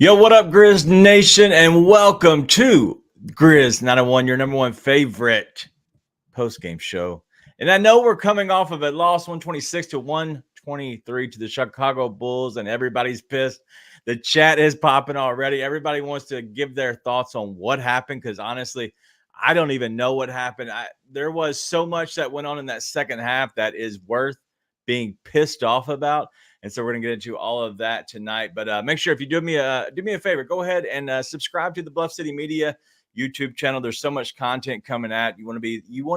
Yo, what up, Grizz Nation, and welcome to Grizz 901, your number one favorite post-game show. And I know we're coming off of a loss 126 to 123 to the Chicago Bulls, and everybody's pissed. The chat is popping already. Everybody wants to give their thoughts on what happened because, honestly, I don't even know what happened. There was so much that went on in that second half that is worth being pissed off about. And so we're going to get into all of that tonight. But make sure if you do me a favor, go ahead and subscribe to the Bluff City Media YouTube channel. There's so much content coming out. You want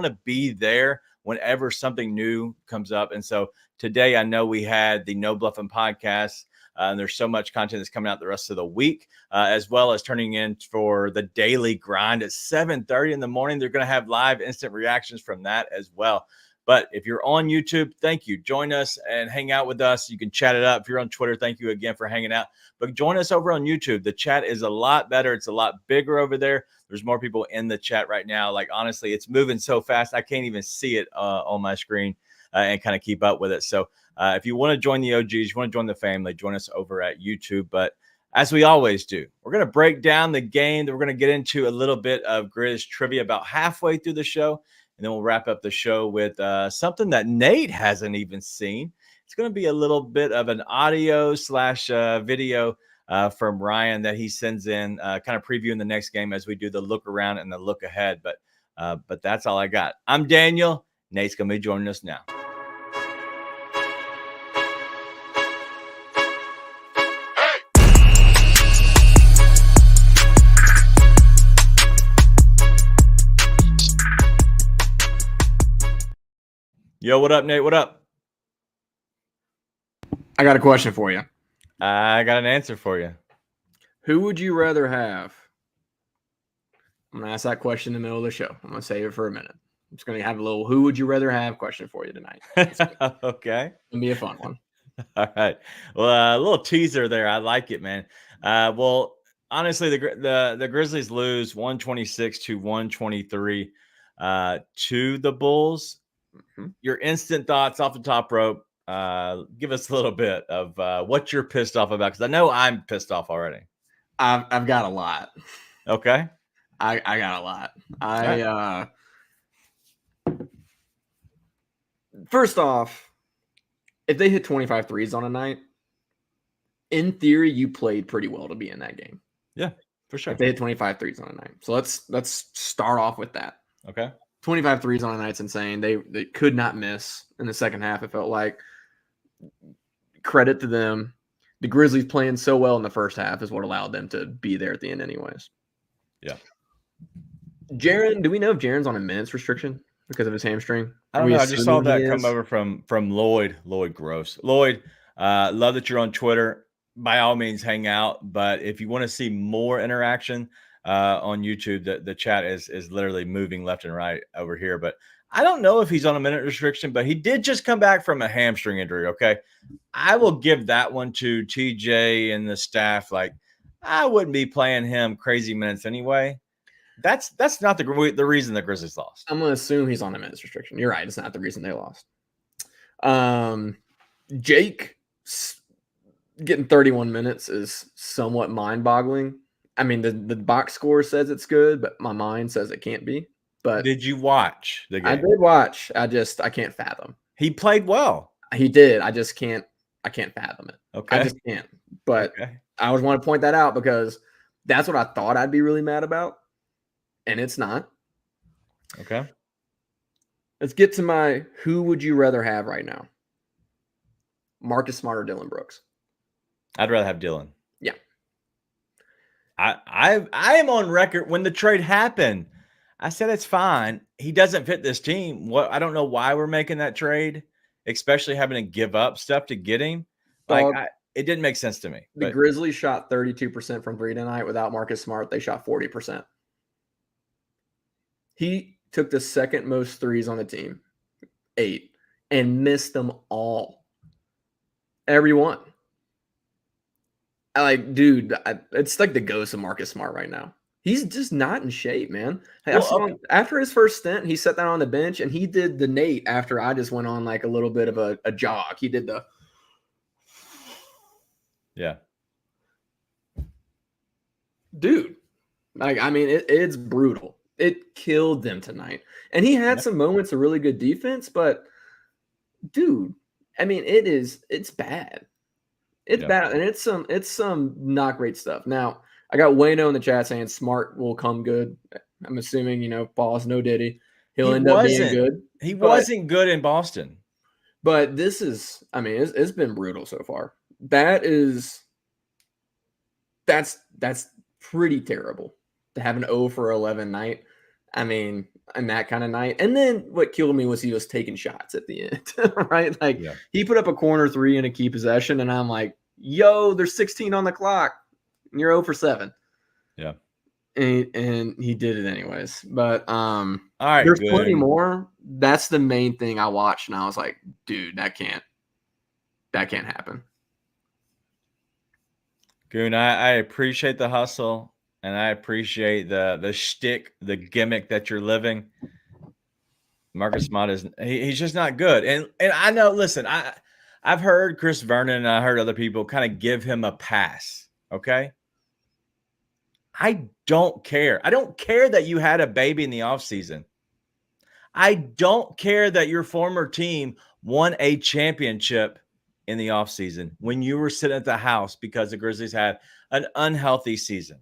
to be there whenever something new comes up. And so today I know we had the No Bluffing podcast. And there's so much content that's coming out the rest of the week, as well as turning in for the daily grind at 7:30 in the morning. They're going to have live instant reactions from that as well. But if you're on YouTube, thank you. Join us and hang out with us. You can chat it up. If you're on Twitter, thank you again for hanging out. But join us over on YouTube. The chat is a lot better. It's a lot bigger over there. There's more people in the chat right now. Like, honestly, it's moving so fast. I can't even see it on my screen and kind of keep up with it. So if you want to join the OGs, you want to join the family, join us over at YouTube. But as we always do, we're going to break down the game. We're going to get into a little bit of Grizz trivia about halfway through the show. And then we'll wrap up the show with something that Nate hasn't even seen. It's going to be a little bit of an audio / video from Ryan that he sends in, kind of previewing the next game as we do the look around and the look ahead. But that's all I got. I'm Daniel. Nate's going to be joining us now. Yo, what up, Nate? What up? I got a question for you. I got an answer for you. Who would you rather have? I'm going to ask that question in the middle of the show. I'm going to save it for a minute. I'm just going to have a little who would you rather have question for you tonight. Okay. It's going to be a fun one. All right. Well, a little teaser there. I like it, man. Well, honestly, the Grizzlies lose 126 to 123 to the Bulls. Mm-hmm. Your instant thoughts off the top rope. Give us a little bit of what you're pissed off about, because I know I'm pissed off already. I've got a lot. Okay. I got a lot. First off, if they hit 25 threes on a night, in theory, you played pretty well to be in that game. Yeah, for sure. If they hit 25 threes on a night. So let's start off with that. Okay. 25 threes on a night's insane. They could not miss in the second half. It felt like, credit to them. The Grizzlies playing so well in the first half is what allowed them to be there at the end anyways. Yeah. Jaren, do we know if Jaren's on a minutes restriction because of his hamstring? I don't know. I just saw that come over from Lloyd. Lloyd Gross. Lloyd, love that you're on Twitter. By all means, hang out. But if you want to see more interaction on YouTube, the chat is literally moving left and right over here. But I don't know if he's on a minute restriction, but he did just come back from a hamstring injury. Okay. I will give that one to TJ and the staff. Like, I wouldn't be playing him crazy minutes anyway. That's not the reason the Grizzlies lost. I'm going to assume he's on a minutes restriction. You're right. It's not the reason they lost. Jake getting 31 minutes is somewhat mind-boggling. I mean, the box score says it's good, but my mind says it can't be. But did you watch the game? I did watch. I can't fathom. He played well. He did. I can't fathom it. Okay. I just can't. But okay. I always want to point that out because that's what I thought I'd be really mad about. And it's not. Okay. Let's get to my who would you rather have right now? Marcus Smart or Dylan Brooks? I'd rather have Dylan. Yeah. I am on record when the trade happened. I said it's fine. He doesn't fit this team. I don't know why we're making that trade, especially having to give up stuff to get him. It didn't make sense to me. The Grizzlies shot 32% from three tonight. Without Marcus Smart, they shot 40%. He took the second most threes on the team, 8, and missed them all. Every one. It's like the ghost of Marcus Smart right now. He's just not in shape, man. Hey, after his first stint, he sat down on the bench and he did the Nate after I just went on like a little bit of a jog. He did the. Yeah. dude. Like, I mean, it's brutal. It killed them tonight. And he had some moments of really good defense, but dude, I mean, it's bad. It's bad, and it's some not great stuff. Now, I got Wayno in the chat saying Smart will come good. I'm assuming, boss, no Diddy. He'll end up being good. He wasn't good in Boston. But this is, I mean, it's been brutal so far. That's pretty terrible to have an 0 for 11 night. I mean, and that kind of night. And then what killed me was he was taking shots at the end, right? Like he put up a corner 3 in a key possession, and I'm like, yo, there's 16 on the clock, and you're 0 for 7. Yeah. And he did it anyways. But all right, there's plenty more. That's the main thing I watched, and I was like, dude, that can't happen. Goon, I appreciate the hustle, and I appreciate the shtick, the gimmick that you're living. Marcus Smart he's just not good. And I know, listen, I've heard Chris Vernon and I heard other people kind of give him a pass. Okay. I don't care. I don't care that you had a baby in the offseason. I don't care that your former team won a championship in the offseason when you were sitting at the house because the Grizzlies had an unhealthy season.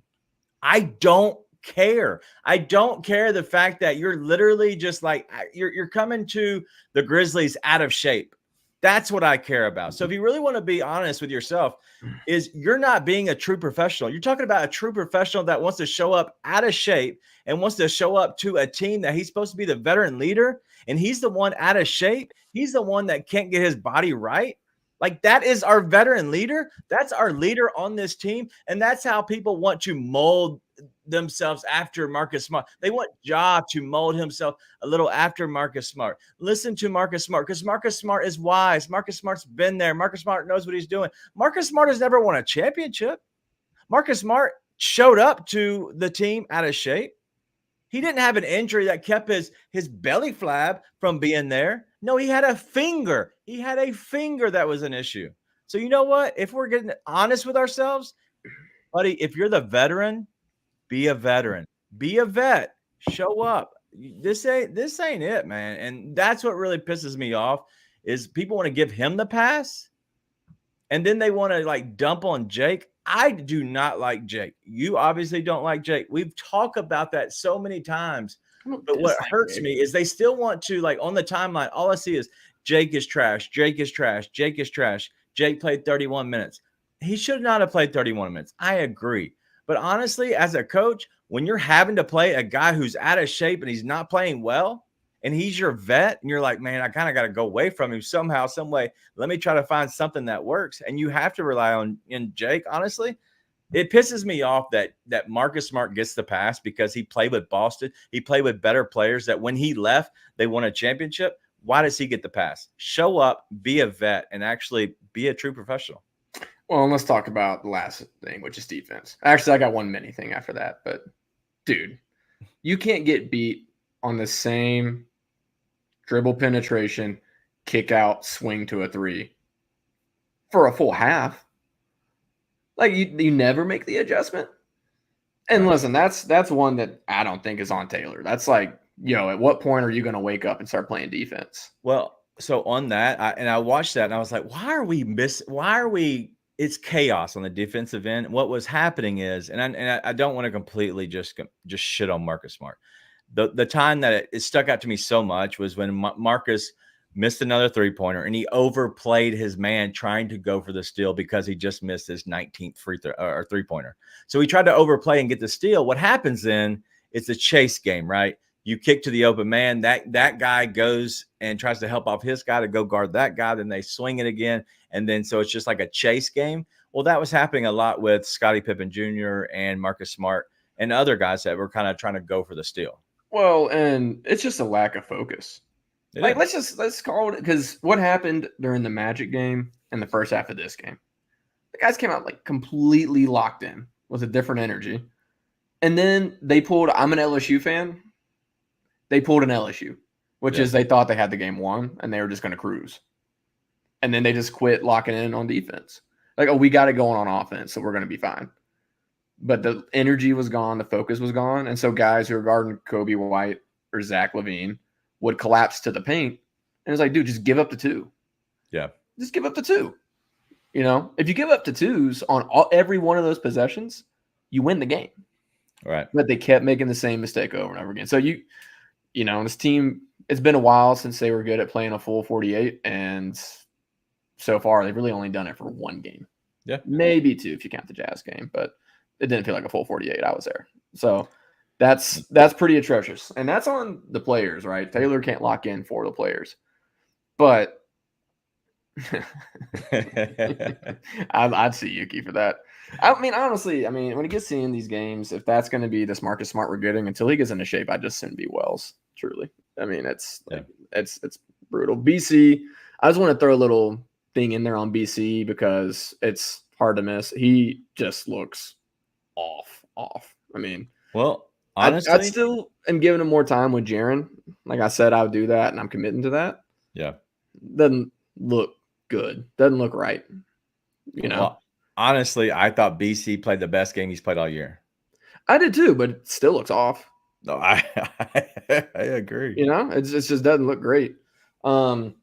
I don't care. I don't care the fact that you're literally just like you're coming to the Grizzlies out of shape. That's what I care about. So if you really want to be honest with yourself, is you're not being a true professional. You're talking about a true professional that wants to show up out of shape and wants to show up to a team that he's supposed to be the veteran leader, and he's the one out of shape. He's the one that can't get his body right. Like, that is our veteran leader. That's our leader on this team. And that's how people want to mold themselves after Marcus Smart. They want Ja to mold himself a little after Marcus Smart. Listen to Marcus Smart, because Marcus Smart is wise. Marcus Smart's been there. Marcus Smart knows what he's doing. Marcus Smart has never won a championship. Marcus Smart showed up to the team out of shape. He didn't have an injury that kept his belly flab from being there. No, he had a finger. He had a finger that was an issue. So you know what? If we're getting honest with ourselves, buddy, if you're the veteran, be a veteran. Be a vet. Show up. This ain't it, man. And that's what really pisses me off is people want to give him the pass, and then they want to like dump on Jake. I do not like Jake. You obviously don't like Jake. We've talked about that so many times. But what hurts me is they still want to, like, on the timeline, all I see is Jake is trash. Jake is trash. Jake is trash. Jake played 31 minutes. He should not have played 31 minutes. I agree. But honestly, as a coach, when you're having to play a guy who's out of shape and he's not playing well, and he's your vet, and you're like, man, I kind of got to go away from him somehow, some way. Let me try to find something that works. And you have to rely on Jake, honestly. It pisses me off that Marcus Smart gets the pass because he played with Boston. He played with better players that when he left, they won a championship. Why does he get the pass? Show up, be a vet, and actually be a true professional. Well, let's talk about the last thing, which is defense. Actually, I got one mini thing after that. But, dude, you can't get beat on the same dribble penetration, kick out, swing to a 3 for a full half. Like, you never make the adjustment. And listen, that's one that I don't think is on Taylor. That's like, at what point are you going to wake up and start playing defense? Well, so on that, I watched that and I was like, it's chaos on the defensive end. What was happening is, and I don't want to completely just shit on Marcus Smart. The time that it stuck out to me so much was when Marcus missed another 3-pointer, and he overplayed his man trying to go for the steal because he just missed his 19th free throw or 3-pointer. So he tried to overplay and get the steal. What happens then? It's a chase game, right? You kick to the open man. That guy goes and tries to help off his guy to go guard that guy. Then they swing it again, and then so it's just like a chase game. Well, that was happening a lot with Scottie Pippen Jr. and Marcus Smart and other guys that were kind of trying to go for the steal. Well, and it's just a lack of focus. Let's call it, because what happened during the Magic game and the first half of this game, the guys came out like completely locked in with a different energy. And then they pulled, I'm an LSU fan. They pulled an LSU, which is they thought they had the game won and they were just going to cruise. And then they just quit locking in on defense. Like, oh, we got it going on offense, so we're going to be fine. but the energy was gone, the focus was gone, and so guys who are guarding Kobe White or Zach LaVine would collapse to the paint, and it's like, dude, just give up the 2. Yeah, just give up the 2. If you give up the 2s on every one of those possessions, you win the game. right. But they kept making the same mistake over and over again. So this team, it's been a while since they were good at playing a full 48, and so far they've really only done it for 1 game. Yeah, maybe 2 if you count the Jazz game, but it didn't feel like a full 48. I was there, so that's pretty atrocious, and that's on the players, right? Taylor can't lock in for the players, but I'd see Yuki for that. I mean, honestly, when he gets in these games, if that's going to be this Marcus Smart we're getting until he gets into shape, I just send B Wells. Truly, it's brutal. BC, I just want to throw a little thing in there on BC because it's hard to miss. He just looks off. Well, honestly, I still am giving him more time with Jaren. Like I said, I would do that, and I'm committing to that. Yeah, doesn't look good. Doesn't look right. Well, honestly, I thought BC played the best game he's played all year. I did too, but it still looks off. No, I agree. It just doesn't look great. And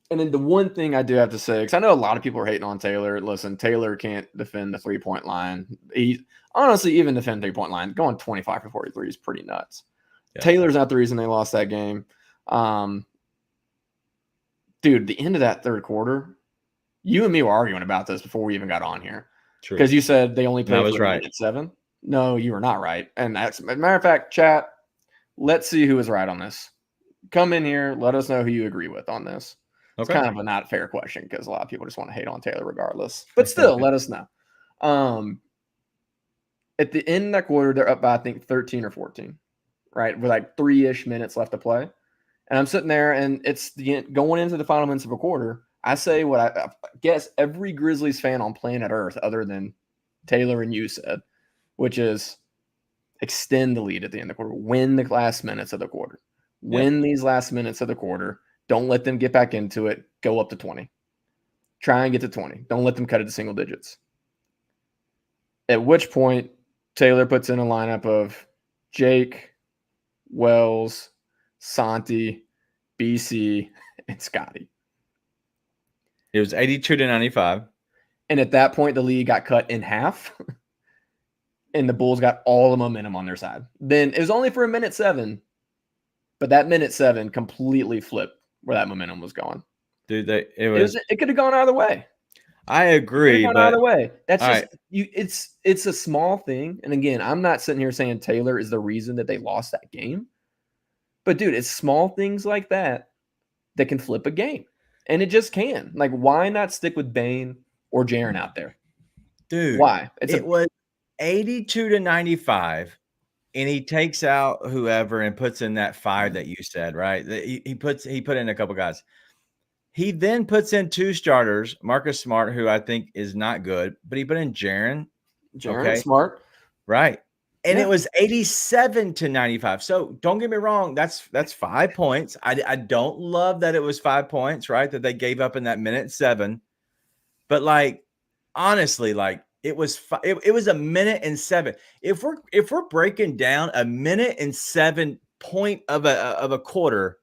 then the one thing I do have to say, because I know a lot of people are hating on Taylor. Listen, Taylor can't defend the 3-point line. He honestly even defend 3-point line. Going 25 for 43 is pretty nuts. Yeah. Taylor's not the reason they lost that game. Dude, the end of that third quarter, you and me were arguing about this before we even got on here. True. Because you said they only played for minute 7. No, you were not right. And as a matter of fact, chat, let's see who is right on this. Come in here. Let us know who you agree with on this. Okay. It's kind of a not fair question because a lot of people just want to hate on Taylor regardless. But still, let us know. At the end of that quarter, they're up by, I think, 13 or 14, right? With like 3-ish minutes left to play. And I'm sitting there, and it's going into the final minutes of a quarter. I say what I guess every Grizzlies fan on planet Earth, other than Taylor and you, said, which is extend the lead at the end of the quarter. Win the last minutes of the quarter. Win these last minutes of the quarter. Don't let them get back into it. Go up to 20. Try and get to 20. Don't let them cut it to single digits. At which point, Taylor puts in a lineup of Jake, Wells, Santi, BC, and Scotty. It was 82-95. And at that point, the lead got cut in half. And the Bulls got all the momentum on their side. Then it was only for a minute 7. But that minute 7 completely flipped where that momentum was going. Dude, it could have gone either way. I agree. But either way. That's just right. It's a small thing. And again, I'm not sitting here saying Taylor is the reason that they lost that game. But dude, it's small things like that can flip a game. And it just can. Like, why not stick with Bane or Jaren out there? Dude. Why? It was 82-95. And he takes out whoever and puts in that 5 that you said, right? He put in a couple guys. He then puts in 2 starters, Marcus Smart, who I think is not good, but he put in Jaren. Okay. Smart. Right. And it was 87-95. So don't get me wrong. That's 5 points. I don't love that it was 5 points, right? That they gave up in that minute 7. But like, honestly, like, it was a minute and 7. If we're breaking down a minute and 7 point of a quarter,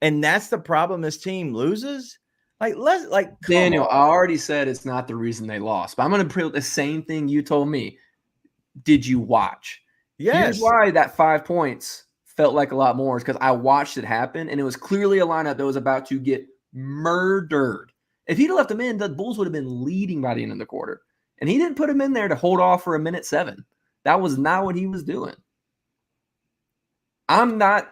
and that's the problem this team loses. Daniel, I already said it's not the reason they lost, but I'm going to put the same thing you told me. Did you watch? Yes. Here's why that 5 points felt like a lot more is because I watched it happen, and it was clearly a lineup that was about to get murdered. If he'd left them in, the Bulls would have been leading by the end of the quarter. And he didn't put him in there to hold off for a minute 7. That was not what he was doing. I'm not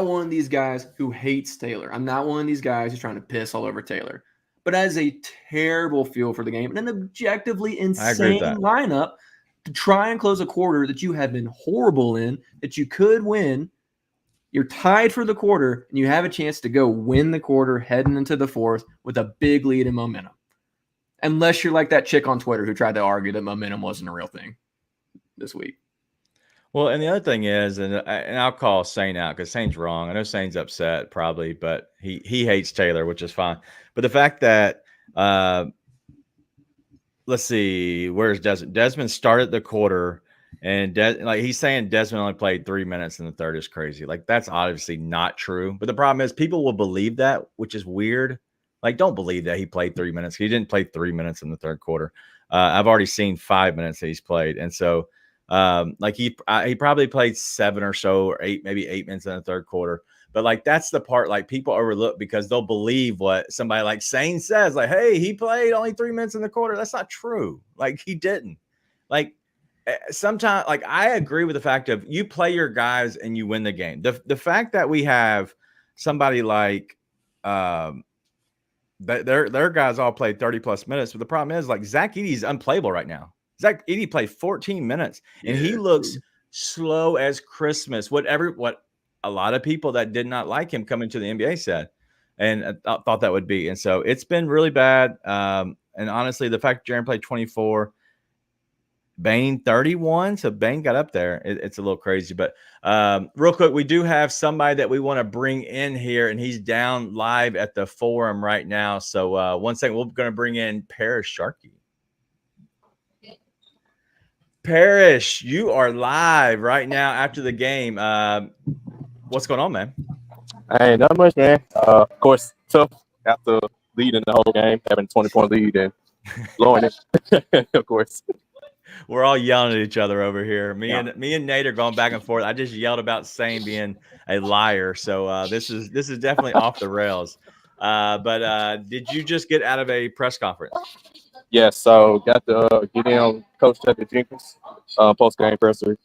one of these guys who hates Taylor. I'm not one of these guys who's trying to piss all over Taylor. But as a terrible feel for the game and an objectively insane lineup to try and close a quarter that you have been horrible in, that you could win, you're tied for the quarter, and you have a chance to go win the quarter heading into the 4th with a big lead in momentum. Unless you're like that chick on Twitter who tried to argue that momentum wasn't a real thing this week. Well, and the other thing is, and I'll call Sane out because Sane's wrong. I know Sane's upset probably, but he hates Taylor, which is fine. But the fact that let's see. Where's Desmond? Desmond started the quarter, and like he's saying Desmond only played 3 minutes in the third is crazy. Like that's obviously not true. But the problem is people will believe that, which is weird. Like don't believe that he played 3 minutes. He didn't play 3 minutes in the third quarter. I've already seen 5 minutes that he's played, and so like he probably played 7 or so or 8, maybe 8 minutes in the third quarter. But like that's the part like people overlook because they'll believe what somebody like Sane says, like, hey, he played only 3 minutes in the quarter. That's not true. Like he didn't. Like sometimes, like I agree with the fact of you play your guys and you win the game. The fact that we have somebody like their guys all played 30 plus minutes, but the problem is like Zach Edey's unplayable right now. Zach Edey played 14 minutes and he looks slow as Christmas. What a lot of people that did not like him coming to the NBA said, and I thought that would be. And so it's been really bad. And honestly, the fact Jaren played 24, Bane 31, so Bane got up there. It's a little crazy, but real quick, we do have somebody that we want to bring in here, and he's down live at the forum right now. So 1 second, we're going to bring in Parrish Sharkey. Parrish, you are live right now after the game. What's going on, man? Hey, not much, man. Of course, tough after leading the whole game, having a 20-point lead and blowing it. Of course, we're all yelling at each other over here. Me and Nate are going back and forth. I just yelled about Sane being a liar, so this is definitely off the rails. But did you just get out of a press conference? Yeah, so got to get in on Coach Tucker Jenkins post-game presser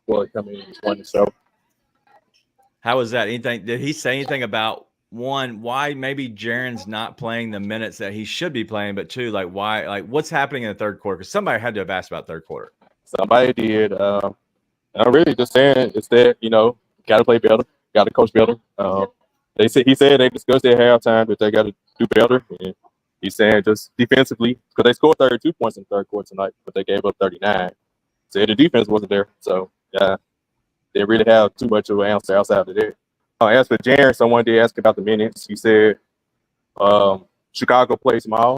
before coming in on the show. How was that? Anything? Did he say anything about one, why maybe Jaren's not playing the minutes that he should be playing, but two, like why, like what's happening in the third quarter? Because somebody had to have asked about third quarter. Somebody did. I'm really just saying is that got to play better, got to coach better. He said they discussed at halftime that they got to do better, and he's saying just defensively because they scored 32 points in the third quarter tonight, but they gave up 39. So the defense wasn't there. So yeah. They really have too much of an answer outside of that. As for Jaren, someone did ask about the minutes. He said Chicago plays small,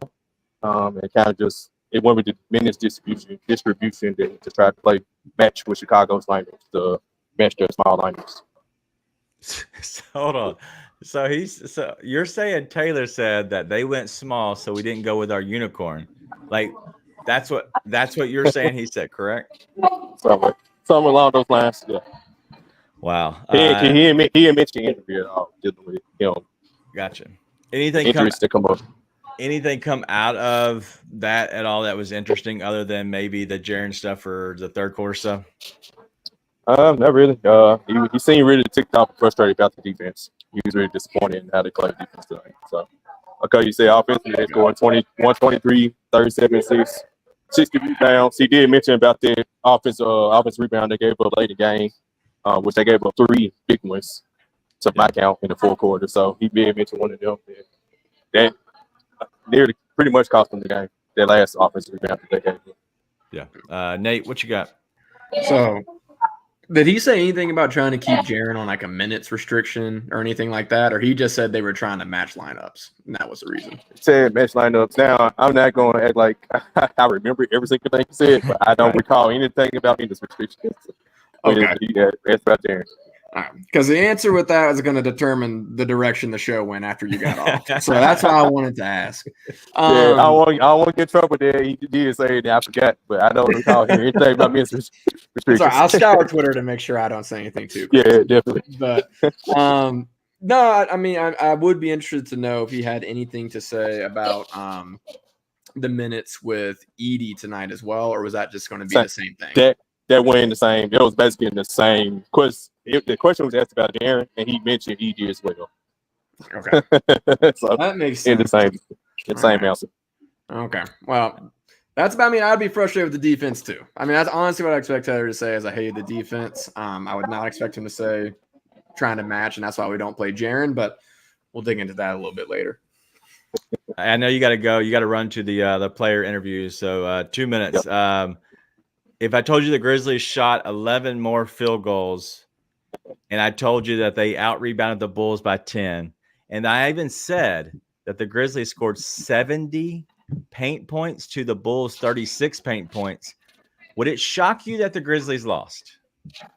and kind of just it went with the minutes distribution to try to match with Chicago's lineups to match their small lineups. Hold on. So you're saying Taylor said that they went small, so we didn't go with our unicorn. Like that's what you're saying. He said, correct? Something along those lines. Yeah. Wow. He didn't mention the interview at all. Gotcha. Anything come out of that at all that was interesting other than maybe the Jaren stuff or the third quarter stuff? Not really. He seemed really ticked off and frustrated about the defense. He was really disappointed in how they played defense tonight. So, okay, you say offensively they scored 123, 37, 6, 60 rebounds. He did mention about the offense rebound they gave up late in the game. Which they gave up 3 big ones to my count in the fourth quarter. So he did mention one of them. That nearly pretty much cost them the game. Their last offensive rebound that they gave them. Yeah. Nate, what you got? So did he say anything about trying to keep Jaren on like a minutes restriction or anything like that? Or he just said they were trying to match lineups and that was the reason? He said match lineups. Now, I'm not going to act like I remember every single thing he said, but I don't recall anything about minutes restrictions. Okay. That's about Jaren. All right. Because the answer with that is going to determine the direction the show went after you got off. So that's why I wanted to ask. I don't want to get in trouble there. He did say that I forgot, but I don't recall hearing anything about minutes restrictions. Sorry, I'll scour Twitter to make sure I don't say anything too crazy. Yeah, definitely. But no, I mean, I would be interested to know if he had anything to say about the minutes with Edey tonight as well, or was that just going to be the same thing? That went in the same. It was basically in the same. The question was asked about Jaren, and he mentioned Edey as well. Okay, so that makes sense. In the same answer. Okay, well, that's about me. I'd be frustrated with the defense too. I mean, that's honestly what I expect Taylor to say. Is I hated the defense. I would not expect him to say trying to match, and that's why we don't play Jaren. But we'll dig into that a little bit later. I know you got to go. You got to run to the player interviews. So 2 minutes. Yep. If I told you the Grizzlies shot 11 more field goals, and I told you that they out-rebounded the Bulls by 10, and I even said that the Grizzlies scored 70 paint points to the Bulls 36 paint points. Would it shock you that the Grizzlies lost?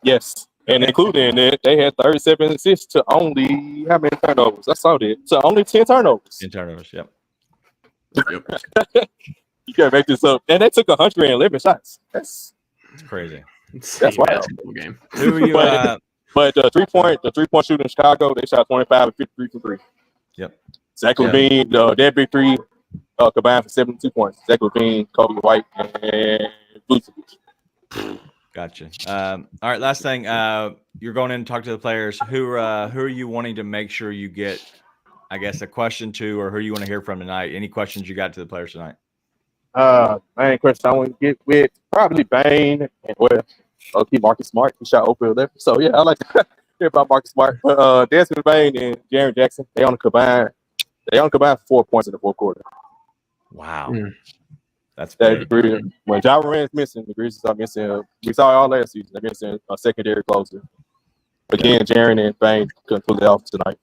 Yes. And including it, they had 37 assists to only how many turnovers? I saw that. So only 10 turnovers. 10 turnovers, yep. You can't make this up. And they took 111 shots. That's crazy. That's wild. Game. Who are you? But the 3-point shooter in Chicago, they shot 25 and 53 from 3. Yep. Zach LaVine, their big three combined for 72 points. Zach LaVine, Kobe White, and Vucevic. Gotcha. All right, last thing. You're going in to talk to the players. Who are you wanting to make sure you get, I guess, a question to, or who you want to hear from tonight? Any questions you got to the players tonight? Main question I want to get with probably Bane and Marcus Smart. He shot over 11. So yeah, I like to hear about Marcus Smart. But Desmond Bane and Jaren Jackson, they only combined 4 points in the fourth quarter. Wow. That's brilliant. When Ja Morant's missing, the Grizzlies are missing. We saw it all last season. They're missing a secondary closer. Again, Jaren and Bane couldn't pull it off tonight.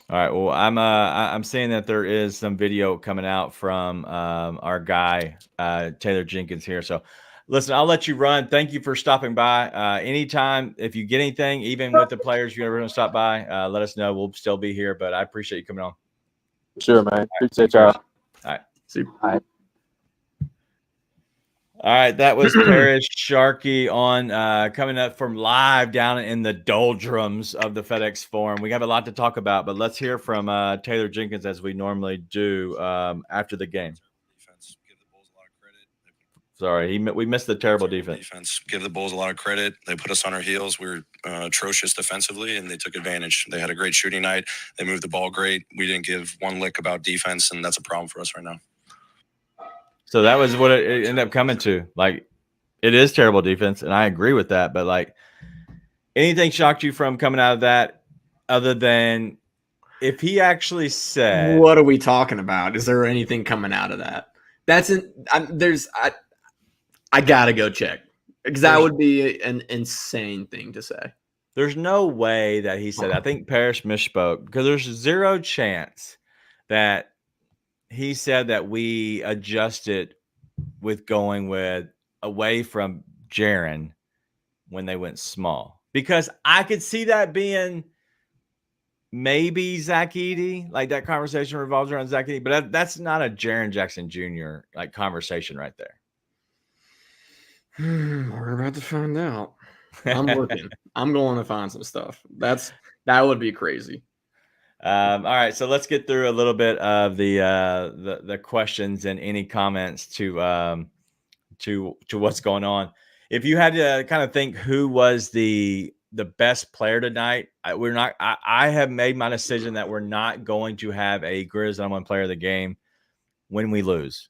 All right. Well, I'm seeing that there is some video coming out from our guy Taylor Jenkins here. So, listen, I'll let you run. Thank you for stopping by. Anytime, if you get anything, even with the players, you're ever going to stop by, let us know. We'll still be here. But I appreciate you coming on. Sure, man. Appreciate y'all. All right. See you. All right. All right, that was Parrish Sharkey on coming up from live down in the doldrums of the FedEx Forum. We have a lot to talk about, but let's hear from Taylor Jenkins as we normally do after the game. Defense, give the Bulls a lot of credit. Sorry, we missed the terrible defense. Give the Bulls a lot of credit. They put us on our heels. We were atrocious defensively, and they took advantage. They had a great shooting night. They moved the ball great. We didn't give one lick about defense, and that's a problem for us right now. So that was what it ended up coming to. Like, it is terrible defense, and I agree with that. But, like, anything shocked you from coming out of that other than if he actually said – what are we talking about? Is there anything coming out of that? I got to go check because that would be an insane thing to say. There's no way that he said – I think Parrish misspoke because there's zero chance that – he said that we adjusted with going away from Jaren when they went small, because I could see that being maybe Zach Edey, like that conversation revolves around Zach Edey, but that's not a Jaren Jackson Jr. like conversation right there. We're about to find out. I'm looking. I'm going to find some stuff. That would be crazy. All right, so let's get through a little bit of the questions and any comments to what's going on. If you had to kind of think who was the best player tonight, I have made my decision that we're not going to have a Grizz #1 player of the game when we lose.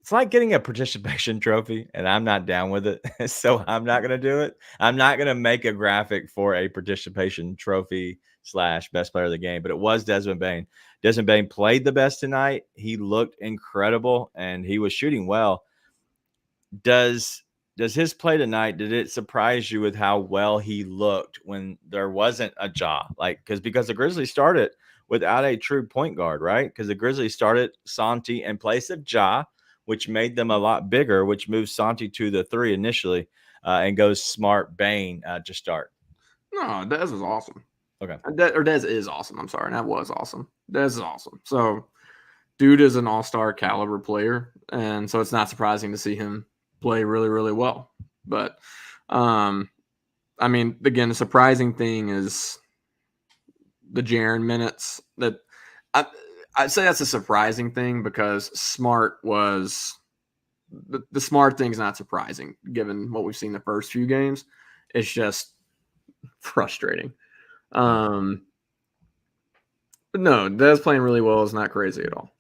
It's like getting a participation trophy, and I'm not down with it, so I'm not going to do it. I'm not going to make a graphic for a participation trophy / best player of the game, but it was Desmond Bane. Desmond Bane played the best tonight. He looked incredible, and he was shooting well. Does his play tonight, did it surprise you with how well he looked when there wasn't a Ja? Like, because the Grizzlies started without a true point guard, right? Because the Grizzlies started Santi in place of Ja, which made them a lot bigger, which moves Santi to the 3 initially and goes Smart Bane to start. No, Dez is awesome. Okay. Dez is awesome. I'm sorry. That was awesome. Dez is awesome. So, dude is an all-star caliber player, and so it's not surprising to see him play really, really well. But, I mean, again, the surprising thing is the Jaren minutes. That I'd say that's a surprising thing because Smart was the Smart thing's not surprising given what we've seen the first few games. It's just frustrating. But no, Dez playing really well is not crazy at all.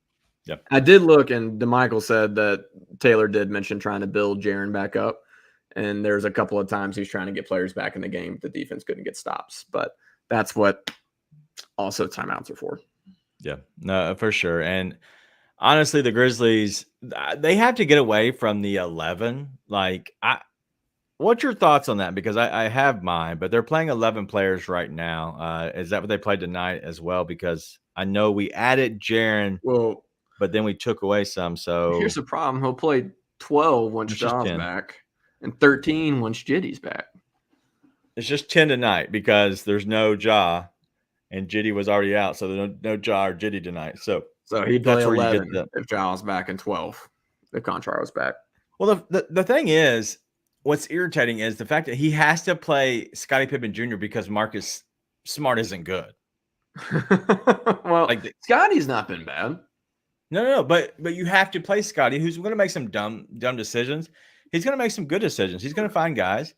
Yep. I did look, and DeMichael said that Taylor did mention trying to build Jaren back up, and there's a couple of times he's trying to get players back in the game. The defense couldn't get stops, but that's what also timeouts are for. Yeah, no, for sure. And honestly, the Grizzlies, they have to get away from the 11. Like, what's your thoughts on that? Because I have mine, but they're playing 11 players right now. Is that what they played tonight as well? Because I know we added Jaren. Well, but then we took away some. So Here's the problem: he'll play 12 once It's just Jaw's 10. back, and 13 once Jitty's back. it's just 10 tonight because there's no Jaw, and Jitty was already out, so there's no Jaw or Jitty tonight. So He'd play That's where you get 11 if Jaw's back, and 12 if Contrar was back. well, the thing is, what's irritating is the fact that he has to play Scottie Pippen Jr. because Marcus Smart isn't good. Well, Like Scotty's not been bad. No, but you have to play Scotty, who's going to make some dumb decisions. He's going to make some good decisions. He's going to find guys.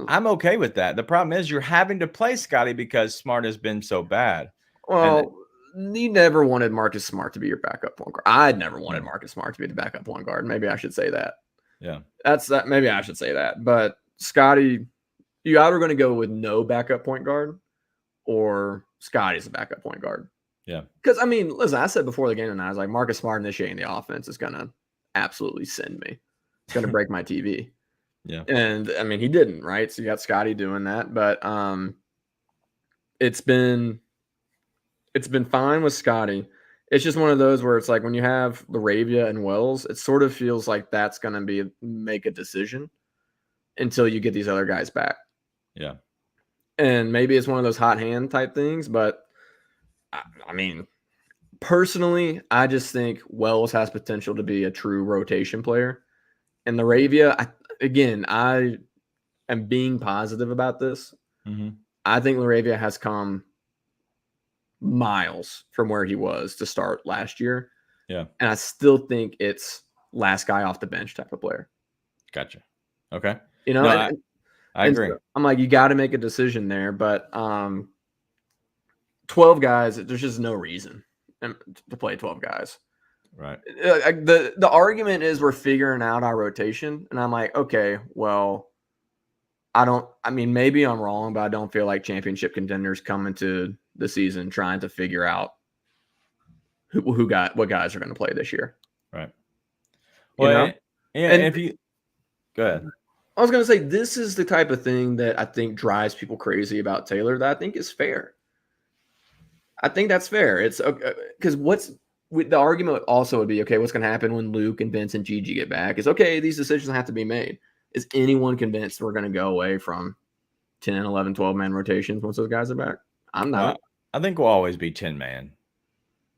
I'm okay with that. The problem is you're having to play Scotty because Smart has been so bad. Well, you never wanted Marcus Smart to be your backup point guard. I'd never wanted Marcus Smart to be the backup point guard. Maybe I should say that. Yeah, That's that. Maybe I should say that. But Scotty, you either going to go with no backup point guard or Scotty's a backup point guard. Yeah. Because, I mean, listen, I said before the game tonight, I was like, Marcus Smart initiating the offense is going to absolutely send me. It's going to break my TV. Yeah. And, I mean, he didn't, right? So you got Scotty doing that. But it's been fine with Scotty. It's just one of those where it's like when you have Laravia and Wells, it sort of feels like that's going to make a decision until you get these other guys back. Yeah. And maybe it's one of those hot hand type things, but I mean, personally, I just think Wells has potential to be a true rotation player. And Laravia, I am being positive about this. Mm-hmm. I think Laravia has come miles from where he was to start last year. Yeah. And I still think it's last guy off the bench type of player. Gotcha. Okay. You know, No, I agree. So I'm like, you got to make a decision there, but 12 guys, there's just no reason to play 12 guys. Right. The argument is we're figuring out our rotation, and I'm like, okay, well, maybe I'm wrong, but I don't feel like championship contenders come into the season trying to figure out what guys are going to play this year. Right. Well, you know? And if you go ahead. I was going to say, this is the type of thing that I think drives people crazy about Taylor that I think is fair. I think that's fair. It's because the argument also would be, okay, what's going to happen when Luke and Vince and Gigi get back is, okay, these decisions have to be made. Is anyone convinced we're going to go away from 10, 11, 12-man rotations once those guys are back? I'm not. I think we'll always be 10-man.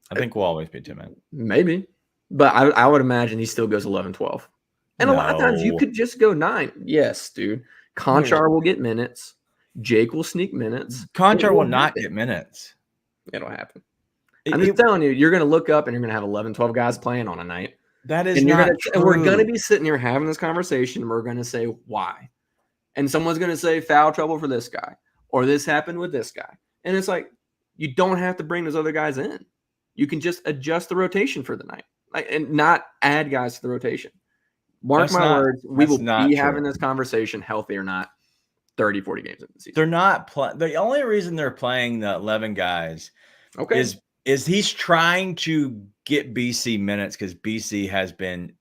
I think we'll always be 10-man. Maybe. But I would imagine he still goes 11, 12. And a lot of times you could just go 9. Yes, dude. Conchar will get minutes. Jake will sneak minutes. Conchar will not get minutes. It'll happen. I'm just telling you, you're going to look up and you're going to have 11, 12 guys playing on a night. That is not true. And we're going to be sitting here having this conversation, and we're going to say why. And someone's going to say foul trouble for this guy, or this happened with this guy. And it's like, you don't have to bring those other guys in. You can just adjust the rotation for the night, and not add guys to the rotation. Mark my words, we will be having this conversation, healthy or not, 30, 40 games in the season. They're not the only reason they're playing the 11 guys is he's trying to get BC minutes because BC has been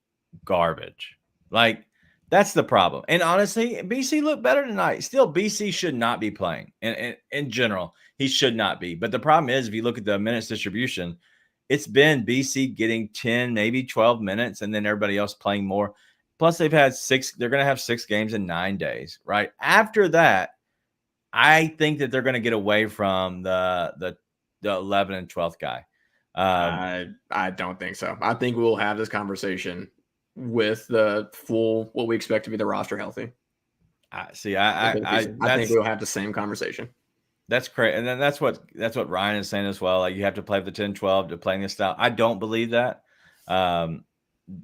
garbage. Like, that's the problem. And honestly, BC looked better tonight. Still, BC should not be playing. In general, he should not be. But the problem is, if you look at the minutes distribution, it's been BC getting 10, maybe 12 minutes, and then everybody else playing more. Plus, they've had 6. They're going to have 6 games in 9 days, right? After that, I think that they're going to get away from the 11 and 12th guy. I don't think so. I think we'll have this conversation with the full what we expect to be the roster healthy. I think we'll have the same conversation. That's crazy. And then that's what Ryan is saying as well. Like, you have to play the 10-12 to play this style. I don't believe that.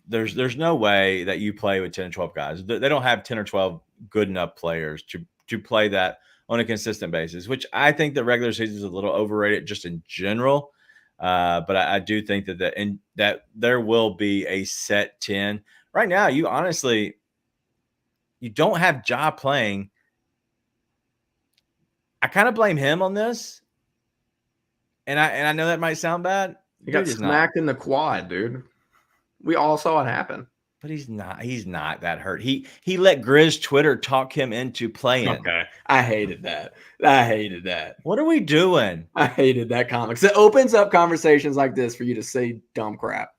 There's no way that you play with 10 and 12 guys. They don't have 10 or 12 good enough players to play that on a consistent basis, which I think the regular season is a little overrated just in general. But I do think that there will be a set 10. Right now, you don't have Ja playing. I kind of blame him on this. And I know that might sound bad. He got smacked in the quad, dude. We all saw it happen. But he's not that hurt. He let Grizz Twitter talk him into playing. Okay. I hated that. What are we doing? I hated that comment. It opens up conversations like this for you to say dumb crap.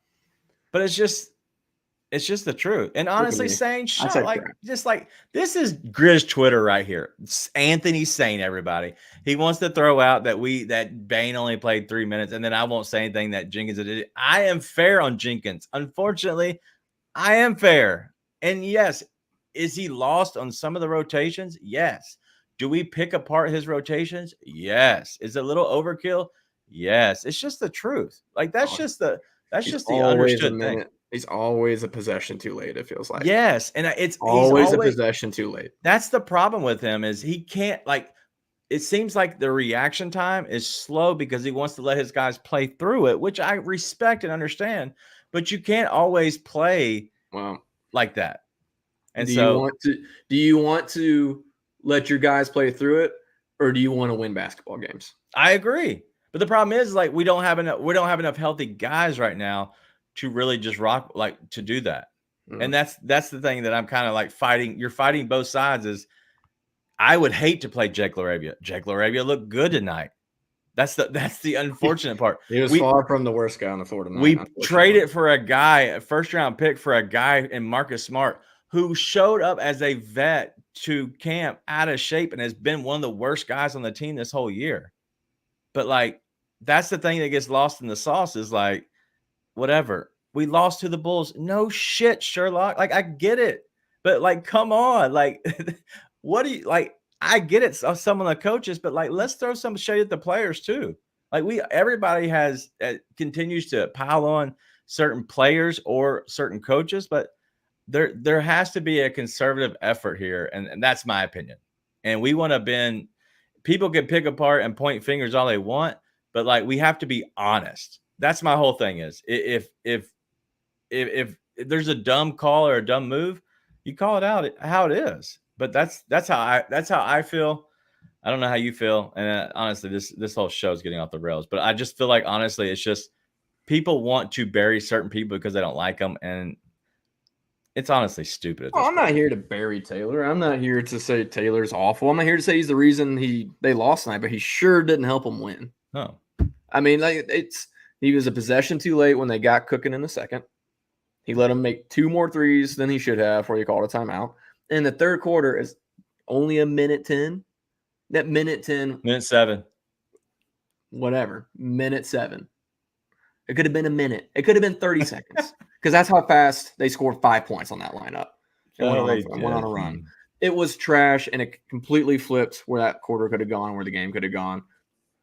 but it's just the truth. And honestly, me. saying I shut said like crap. just like this is Grizz Twitter right here. It's Anthony saying everybody. He wants to throw out that Bain only played 3 minutes, and then I won't say anything that Jenkins did. I am fair on Jenkins. Unfortunately, I am fair. And yes, is he lost on some of the rotations? Yes. Do we pick apart his rotations? Yes. Is it a little overkill? Yes. It's just the truth. Like that's just the always a understood thing. minute. He's always a possession too late, it feels like. Yes, and he's Always a possession too late. That's the problem with him is he can't it seems like the reaction time is slow because he wants to let his guys play through it, which I respect and understand, but you can't always play like that. And do you want to let your guys play through it, or do you want to win basketball games? I agree. But the problem is like we don't have enough healthy guys right now to really just rock to do that. And that's the thing that I'm kind of like fighting. You're fighting both sides. Is I would hate to play Jake LaRavia. Jake LaRavia looked good tonight. That's the unfortunate part. He was far from the worst guy on the floor tonight. We traded for a first round pick for a guy in Marcus Smart who showed up as a vet to camp out of shape and has been one of the worst guys on the team this whole year. But that's the thing that gets lost in the sauce is whatever. We lost to the Bulls. No shit, Sherlock. I get it. But come on. What do you I get it. Some of the coaches, but let's throw some shade at the players too. Everybody has continues to pile on certain players or certain coaches, but there has to be a conservative effort here. And that's my opinion. And we want to bend. People can pick apart and point fingers all they want, but we have to be honest. That's my whole thing is if there's a dumb call or a dumb move, you call it out how it is. But that's how I feel. I don't know how you feel. And honestly, this whole show is getting off the rails. But I just feel like honestly, it's just people want to bury certain people because they don't like them, and it's honestly stupid. I'm not here to bury Taylor. I'm not here to say Taylor's awful. I'm not here to say he's the reason they lost tonight, but he sure didn't help them win. No, I mean, he was a possession too late when they got cooking in the second. He let them make 2 more threes than he should have before he called a timeout. And the third quarter is only a minute 10. That minute 10. Minute 7. Whatever. Minute 7. It could have been a minute. It could have been 30 seconds. Because that's how fast they scored 5 points on that lineup. And went on a run. It was trash, and it completely flipped where that quarter could have gone, where the game could have gone.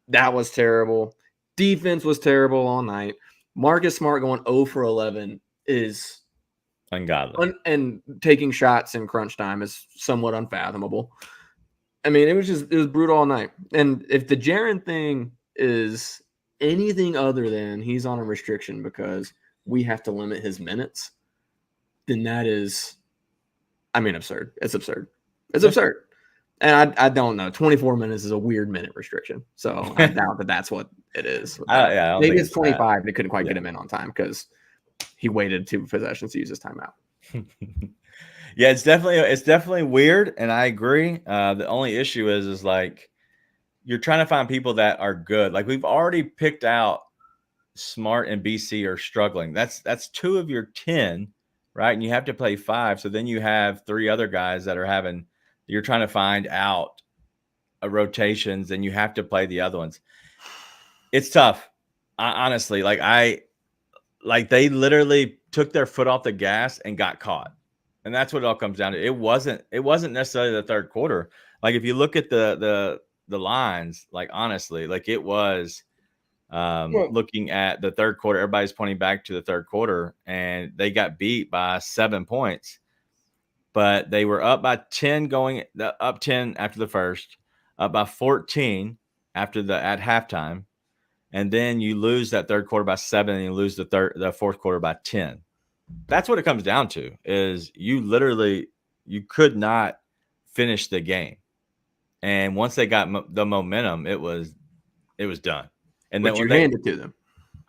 That was terrible. Defense was terrible all night. Marcus Smart going 0 for 11 is ungodly. And taking shots in crunch time is somewhat unfathomable. I mean, it was brutal all night. And if the Jaren thing is anything other than he's on a restriction because we have to limit his minutes, then that is, absurd. It's absurd. It's absurd. And I don't know. 24 minutes is a weird minute restriction. So I doubt that that's what it is. Maybe it's 25. They couldn't quite get him in on time because he waited 2 possessions to use his timeout. Yeah, it's definitely weird, and I agree. The only issue is you're trying to find people that are good. We've already picked out Smart and BC are struggling. That's 2 of your 10, right? And you have to play 5. So then you have 3 other guys that are you're trying to find out rotations, and you have to play the other ones. It's tough. Honestly, they literally took their foot off the gas and got caught. And that's what it all comes down to. It wasn't necessarily the third quarter. If you look at the lines, honestly, it was looking at the third quarter, everybody's pointing back to the third quarter, and they got beat by 7 points. But they were up by 10 up 10 after the first, up by 14 at halftime. And then you lose that third quarter by 7, and you lose the fourth quarter by 10. That's what it comes down to, is you could not finish the game. And once they got the momentum, it was done. And then you handed to them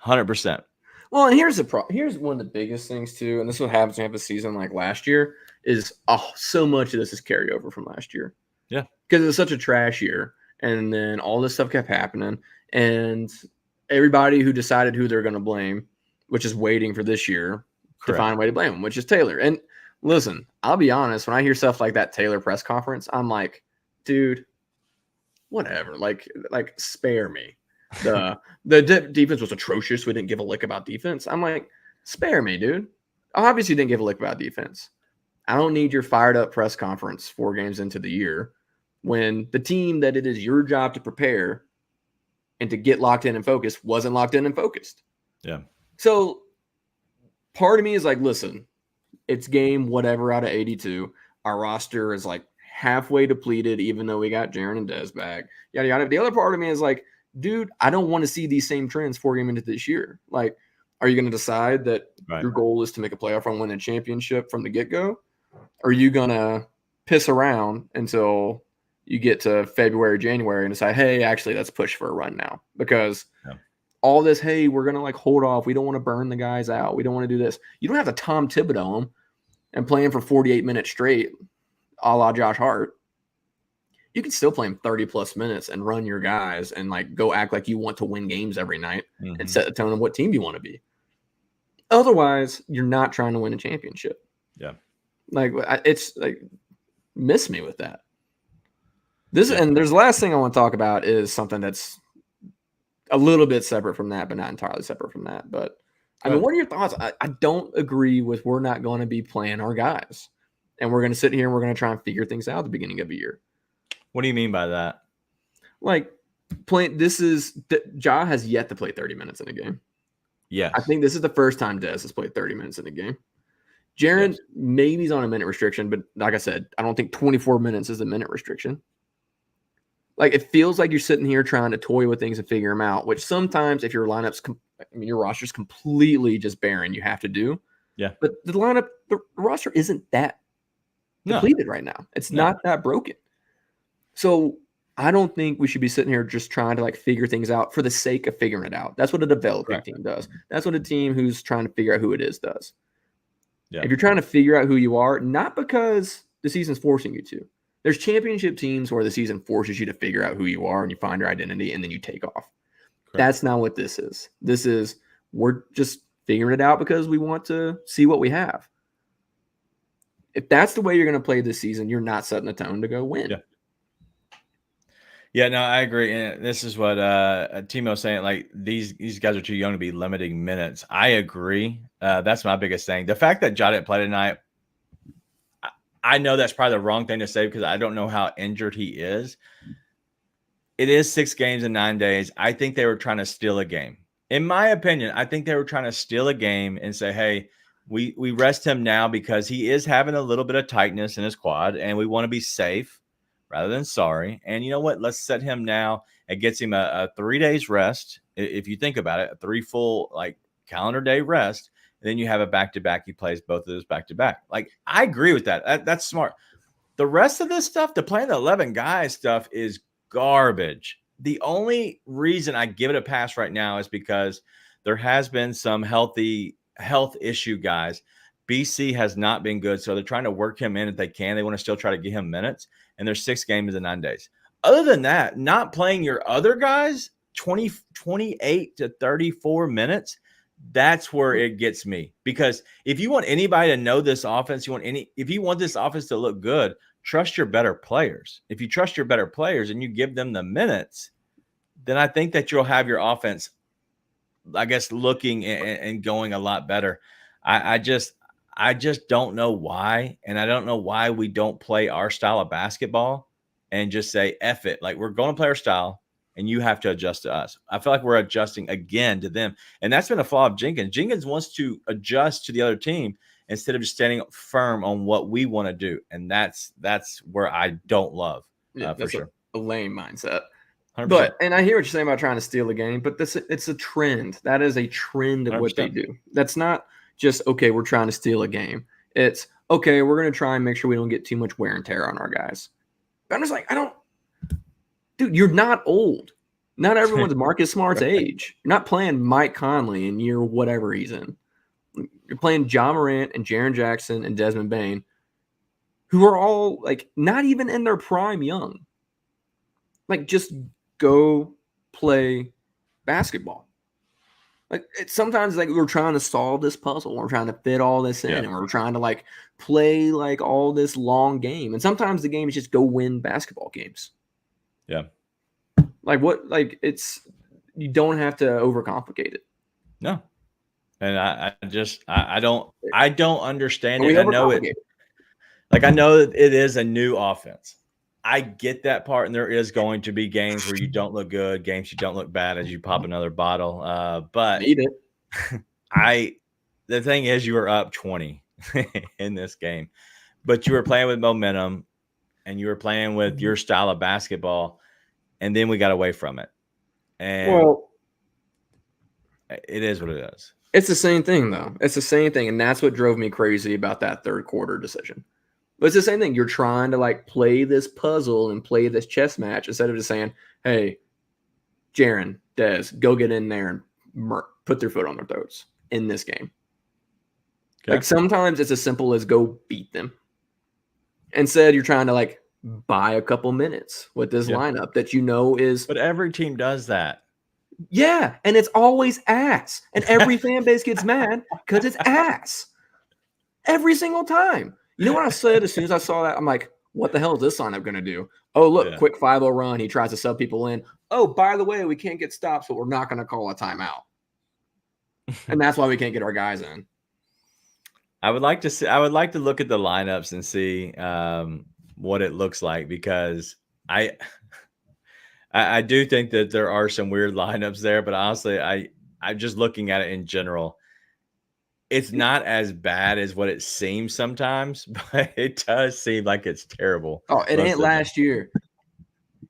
100%. Well, and here's one of the biggest things too, and this is what happens when you have a season like last year, is so much of this is carryover from last year. Yeah. Because it was such a trash year, and then all this stuff kept happening, and everybody who decided who they're going to blame, which is waiting for this year, to find a way to blame him, which is Taylor. And listen, I'll be honest, when I hear stuff like that Taylor press conference, I'm like, dude, whatever. Like spare me. The defense was atrocious. We didn't give a lick about defense. I'm like, spare me, dude. Obviously didn't give a lick about defense. I don't need your fired up press conference 4 games into the year when the team that it is your job to prepare and to get locked in and focused wasn't locked in and focused. Yeah. So part of me is like, listen, it's game whatever out of 82. Our roster is like halfway depleted, even though we got Jaren and Dez back. Yada, yada. The other part of me is like, dude, I don't want to see these same trends 4 games into this year. Like, are you going to decide that your goal is to make a playoff run, win a championship from the get-go? Or are you going to piss around until you get to February, January and decide, hey, actually, let's push for a run now? Because all this, hey, we're going to like hold off. We don't want to burn the guys out. We don't want to do this. You don't have to Tom Thibodeau them and play him for 48 minutes straight, a la Josh Hart. You can still play him 30-plus minutes and run your guys and like go act like you want to win games every night and set the tone of what team you want to be. Otherwise, you're not trying to win a championship. Yeah. Like, it's like, miss me with that. And there's the last thing I want to talk about is something that's a little bit separate from that, but not entirely separate from that. But I mean, what are your thoughts? I don't agree with we're not going to be playing our guys. And we're going to sit here and we're going to try and figure things out at the beginning of the year. What do you mean by that? Like, Ja has yet to play 30 minutes in a game. Yeah. I think this is the first time Dez has played 30 minutes in a game. Jaren, maybe he's on a minute restriction, but like I said, I don't think 24 minutes is a minute restriction. Like, it feels like you're sitting here trying to toy with things and figure them out, which sometimes if your your roster's completely just barren, you have to do. Yeah. But the roster isn't that depleted right now. It's not that broken. So I don't think we should be sitting here just trying to like figure things out for the sake of figuring it out. That's what a developing team does. That's what a team who's trying to figure out who it is does. Yeah. If you're trying to figure out who you are, not because the season's forcing you to. There's championship teams where the season forces you to figure out who you are and you find your identity and then you take off. Correct. That's not what this is. This is we're just figuring it out because we want to see what we have. If that's the way you're going to play this season, you're not setting the tone to go win. Yeah. Yeah, no, I agree. And this is what Timo's saying. Like, these guys are too young to be limiting minutes. I agree. That's my biggest thing. The fact that Ja didn't play tonight, I know that's probably the wrong thing to say because I don't know how injured he is. It is 6 games in 9 days. I think they were trying to steal a game. In my opinion, I think they were trying to steal a game and say, hey, we rest him now because he is having a little bit of tightness in his quad, and we want to be safe rather than sorry. And you know what? Let's set him now. It gets him a 3 days rest. If you think about it, a 3 full like calendar day rest. And then you have a back-to-back. He plays both of those back-to-back. Like, I agree with that. That's smart. The rest of this stuff, the playing the 11 guys stuff is garbage. The only reason I give it a pass right now is because there has been some health issue guys. BC has not been good, so they're trying to work him in if they can. They want to still try to give him minutes, and there's 6 games in 9 days. Other than that, not playing your other guys 28 to 34 minutes, that's where it gets me. Because if you want anybody to know this offense, if you want this offense to look good, trust your better players. If you trust your better players and you give them the minutes, then I think that you'll have your offense, I guess, looking and going a lot better. I just don't know why. And I don't know why we don't play our style of basketball and just say, F it. Like, we're going to play our style and you have to adjust to us. I feel like we're adjusting again to them. And that's been a flaw of Jenkins. Jenkins wants to adjust to the other team instead of just standing firm on what we want to do. And that's where I don't love. Yeah, that's sure. A lame mindset. 100%. But, and I hear what you're saying about trying to steal a game, but it's a trend. That is a trend of 100%. What they do. That's not just, okay, we're trying to steal a game. It's, okay, we're going to try and make sure we don't get too much wear and tear on our guys. But I'm just like, dude, you're not old. Not everyone's Marcus Smart's age. You're not playing Mike Conley in year whatever he's in. You're playing John Morant and Jaren Jackson and Desmond Bane, who are all like not even in their prime young. Like, just go play basketball. Like sometimes like we're trying to solve this puzzle, we're trying to fit all this in, Yeah. and we're trying to like play like all this long game. And sometimes the game is just go win basketball games. Yeah. Like what? Like it's you don't have to overcomplicate it. No. And I don't understand And it. we I know it. overcomplicate it. Like I know that it is a new offense. I get that part, and there is going to be games where you don't look good, games you don't look bad as you pop another bottle. But Need it. the thing is, you were up 20 in this game, but you were playing with momentum, and you were playing with your style of basketball, and then we got away from it. And Well, it is what it is. it's the same thing though. It's the same thing, and that's what drove me crazy about that third quarter decision. But it's the same thing. You're trying to like play this puzzle and play this chess match instead of just saying, "Hey, Jaren, Dez, go get in there and put their foot on their throats in this game." Okay. Like sometimes it's as simple as go beat them. Instead, you're trying to like buy a couple minutes with this lineup that you know is. But every team does that. Yeah, and it's always ass. And every fan base gets mad because it's ass. Every single time. You know what I said as soon as I saw that? I'm like, what the hell is this lineup going to do? Oh, look, quick 5-0 run. He tries to sub people in. Oh, by the way, we can't get stops, but we're not going to call a timeout. And that's why we can't get our guys in. I would like to look at the lineups and see what it looks like, because I do think that there are some weird lineups there, but honestly, I'm just looking at it in general. It's not as bad as what it seems sometimes, but it does seem like it's terrible. Oh, it ain't last year.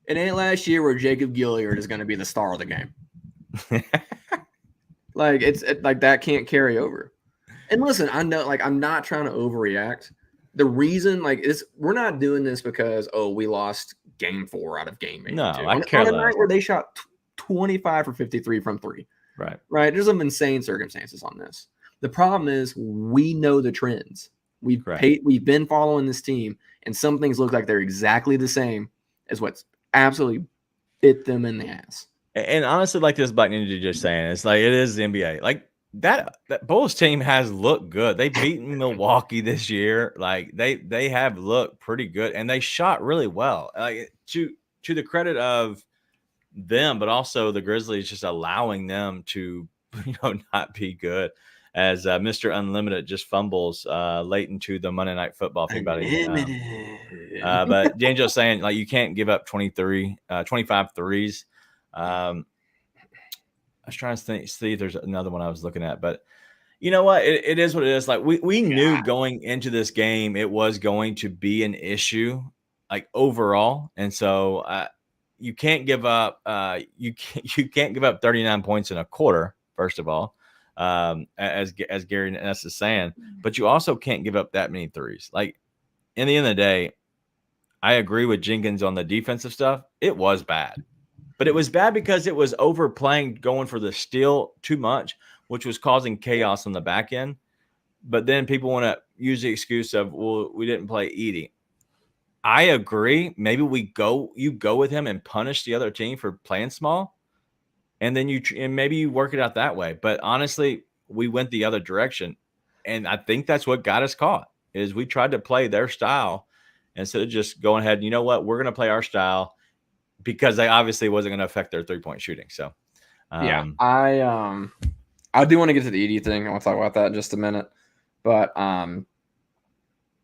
It ain't last year where Jacob Gilliard is going to be the star of the game. Like like that can't carry over. And listen, I know, like, I'm not trying to overreact. The reason, like, is we're not doing this because we lost game 4 out of game 8. No, I care on a less. night where they shot 25 for 53 from 3. Right. There's some insane circumstances on this. The problem is we know the trends. We've been following this team, and some things look like they're exactly the same as what's absolutely bit them in the ass. And honestly, like this Black Ninja just saying, it's like it is the NBA. Like that Bulls team has looked good. They've beaten Milwaukee this year. Like they have looked pretty good, and they shot really well. Like to the credit of them, but also the Grizzlies just allowing them to not be good. As Mr. Unlimited just fumbles late into the Monday Night Football. Think about it. But D'Angelo's saying, like, you can't give up 25 threes. I was trying to see if there's another one I was looking at. But you know what? It is what it is. Like, we knew going into this game it was going to be an issue, like, overall. And so you can't give up you can't give up 39 points in a quarter, first of all. As Gary Ness is saying, but you also can't give up that many threes. Like, in the end of the day, I agree with Jenkins on the defensive stuff. It was bad, but it was bad because it was overplaying, going for the steal too much, which was causing chaos on the back end. But then people want to use the excuse of, well, we didn't play Edey. I agree. Maybe you go with him and punish the other team for playing small. And then maybe you work it out that way. But honestly, we went the other direction. And I think that's what got us caught, is we tried to play their style instead of just going ahead. You know what? We're going to play our style, because they obviously wasn't going to affect their 3-point shooting. So, I do want to get to the Edey thing. I want to talk about that in just a minute. But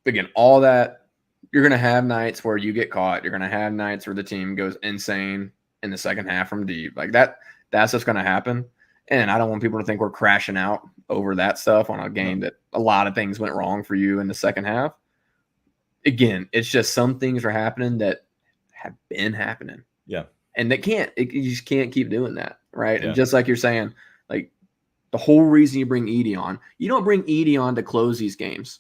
again, all that, you're going to have nights where you get caught. You're going to have nights where the team goes insane in the second half from deep. Like that. That's what's going to happen. And I don't want people to think we're crashing out over that stuff on a game that a lot of things went wrong for you in the second half. Again, it's just some things are happening that have been happening. Yeah. And you just can't keep doing that. Right. Yeah. And just like you're saying, like the whole reason you bring Edey on, you don't bring Edey on to close these games.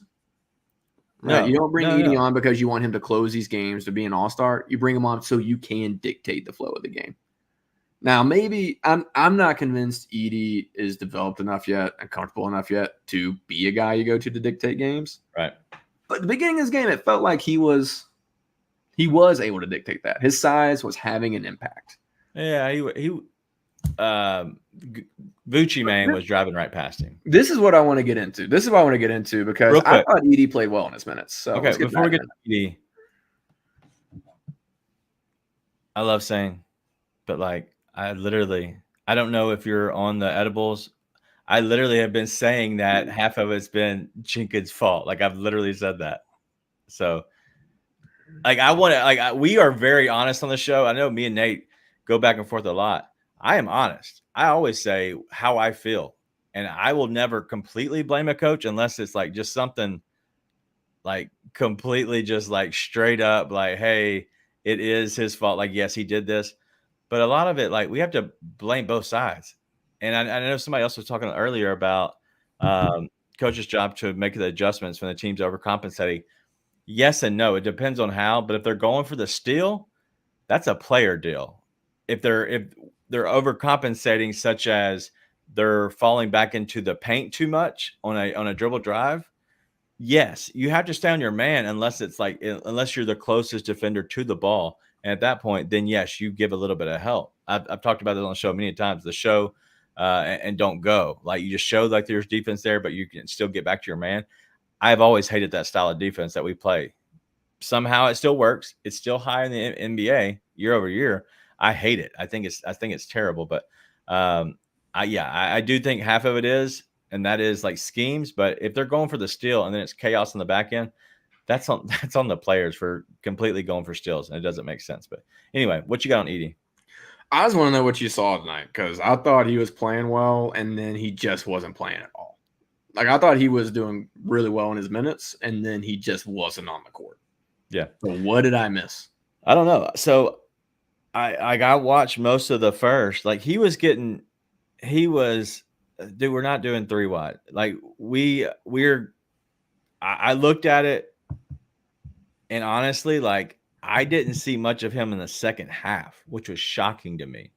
Right. You don't bring Edey on because you want him to close these games to be an all-star. You bring him on so you can dictate the flow of the game. Now, maybe I'm not convinced Edey is developed enough yet and comfortable enough yet to be a guy you go to dictate games. Right. But at the beginning of this game, it felt like he was able to dictate that. His size was having an impact. Yeah, Vucci man was driving right past him. This is what I want to get into. Because Real I quick. thought Edie played well in his minutes. So Okay, let's get before we back get to ED, I love saying, but like I don't know if you're on the edibles. I literally have been saying that half of it's been Jenkins' fault. Like I've literally said that. So like I want to we are very honest on the show. I know me and Nate go back and forth a lot. I am honest. I always say how I feel. And I will never completely blame a coach unless it's like just something like completely just like straight up like, hey, it is his fault. Like, yes, he did this. But a lot of it, like we have to blame both sides. And I know somebody else was talking earlier about coach's job to make the adjustments when the team's overcompensating. Yes and no. It depends on how. But if they're going for the steal, that's a player deal. If they're overcompensating, such as they're falling back into the paint too much on a dribble drive, yes, you have to stay on your man unless you're the closest defender to the ball. And at that point, then yes, you give a little bit of help. I've talked about this on the show many times. The show and don't go. Like you just show like there's defense there, but you can still get back to your man. I've always hated that style of defense that we play. Somehow it still works. It's still high in the NBA year over year. I hate it. I think it's terrible. But I do think half of it is, and that is like schemes. But if they're going for the steal and then it's chaos on the back end, that's on the players for completely going for steals, and it doesn't make sense. But anyway, what you got on Edie? I just want to know what you saw tonight because I thought he was playing well, and then he just wasn't playing at all. Like I thought he was doing really well in his minutes, and then he just wasn't on the court. Yeah. So what did I miss? I don't know. So I watched most of the first. Like dude, we're not doing 3 wide. Like I looked at it, and honestly, like I didn't see much of him in the second half, which was shocking to me.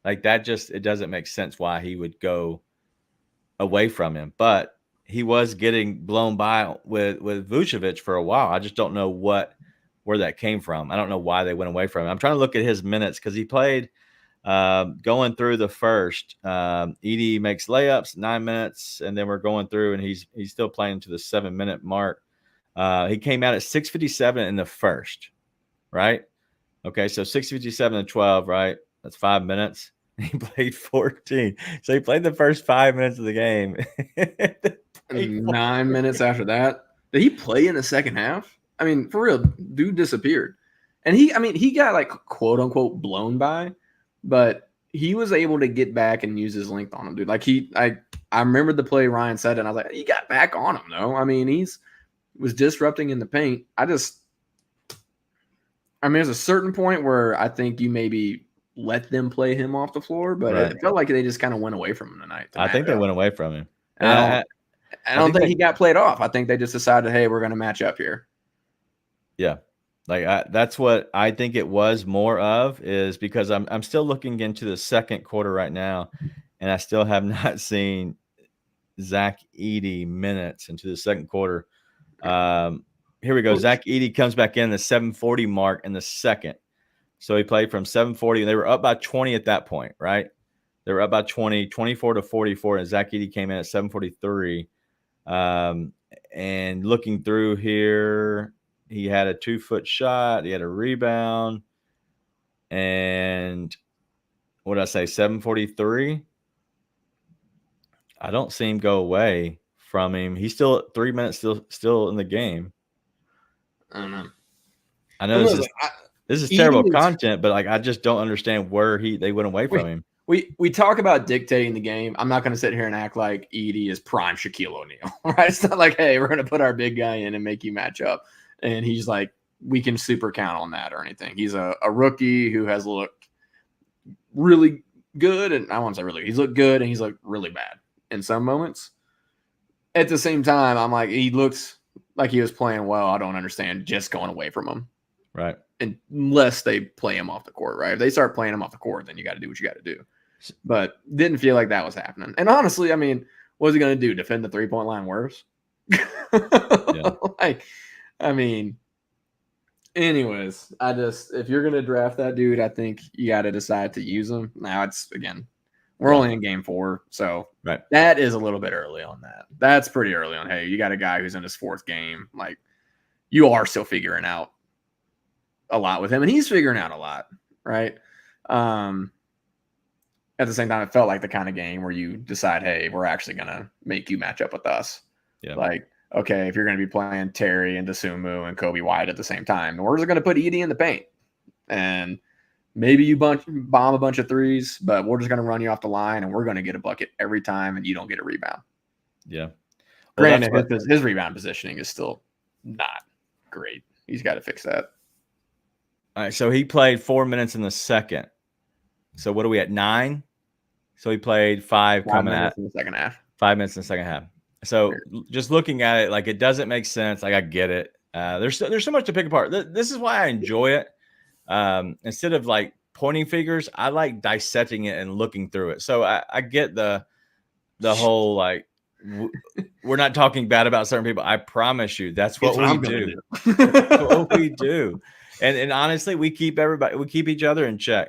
Like that it doesn't make sense why he would go away from him. But he was getting blown by with Vucevic for a while. I just don't know where that came from. I don't know why they went away from him. I'm trying to look at his minutes because he played going through the first. Edie makes layups, 9 minutes, and then we're going through, and he's still playing to the 7-minute mark. He came out at 6:57 in the first, right? Okay, so 6:57 and 12, right? That's 5 minutes. He played 14. So he played the first 5 minutes of the game. 9 minutes after that. Did he play in the second half? I mean, for real, dude disappeared. And he got like quote unquote blown by, but he was able to get back and use his length on him, dude. Like I remember the play Ryan said, and I was like, he got back on him though. I mean, was disrupting in the paint. There's a certain point where I think you maybe let them play him off the floor, but Right. It felt like they just kind of went away from him tonight. I think they went away from him. I don't think he got played off. I think they just decided, hey, we're going to match up here. Yeah. Like that's what I think it was more of, is because I'm still looking into the second quarter right now, and I still have not seen Zach Edey minutes into the second quarter. Here we go. Zach Edey comes back in the 7:40 mark in the second. So he played from 7:40, and they were up by 20 at that point, right? They were up by 20, 24-44, and Zach Edey came in at 7:43. And looking through here, he had a 2-foot shot. He had a rebound. And what did I say, 7:43? I don't see him go away from him. He's still 3 minutes still in the game. I don't know. I know this is terrible content, but like I just don't understand where they went away from him. We talk about dictating the game. I'm not going to sit here and act like Edey is prime Shaquille O'Neal, right? It's not like, hey, we're going to put our big guy in and make you match up. And he's like, we can super count on that or anything. He's a rookie who has looked really good. And I won't say really, he's looked good and he's looked really bad in some moments. At the same time, I'm like, he looks like he was playing well. I don't understand just going away from him. Right. Unless they play him off the court, right? If they start playing him off the court, then you got to do what you got to do. But didn't feel like that was happening. And honestly, I mean, what was he going to do? Defend the 3-point line worse? Yeah. Like, I mean, Anyways, if you're gonna draft that dude, I think you got to decide to use him. Now we're only in game 4, so Right. that is a little bit early on that. That's pretty early on. Hey, you got a guy who's in his 4th game. Like, you are still figuring out a lot with him, and he's figuring out a lot, right? At the same time, it felt like the kind of game where you decide, hey, we're actually gonna make you match up with us. Yeah. Like, okay, if you're going to be playing Terry and DeSumo and Kobe White at the same time, we're just going to put Edie in the paint. And maybe you bomb a bunch of threes, but we're just going to run you off the line and we're going to get a bucket every time and you don't get a rebound. Yeah. Well, granted, his rebound positioning is still not great. He's got to fix that. All right, so he played 4 minutes in the second. So what are we at, 9? So he played 5 coming in the second half. 5 minutes in the second half. So just looking at it, like, it doesn't make sense. Like, I get it. There's so much to pick apart. This is why I enjoy it. Instead of like pointing figures, I like dissecting it and looking through it. So I get the whole like we're not talking bad about certain people. I promise you, that's what we do. That's what we do. And honestly, we keep each other in check.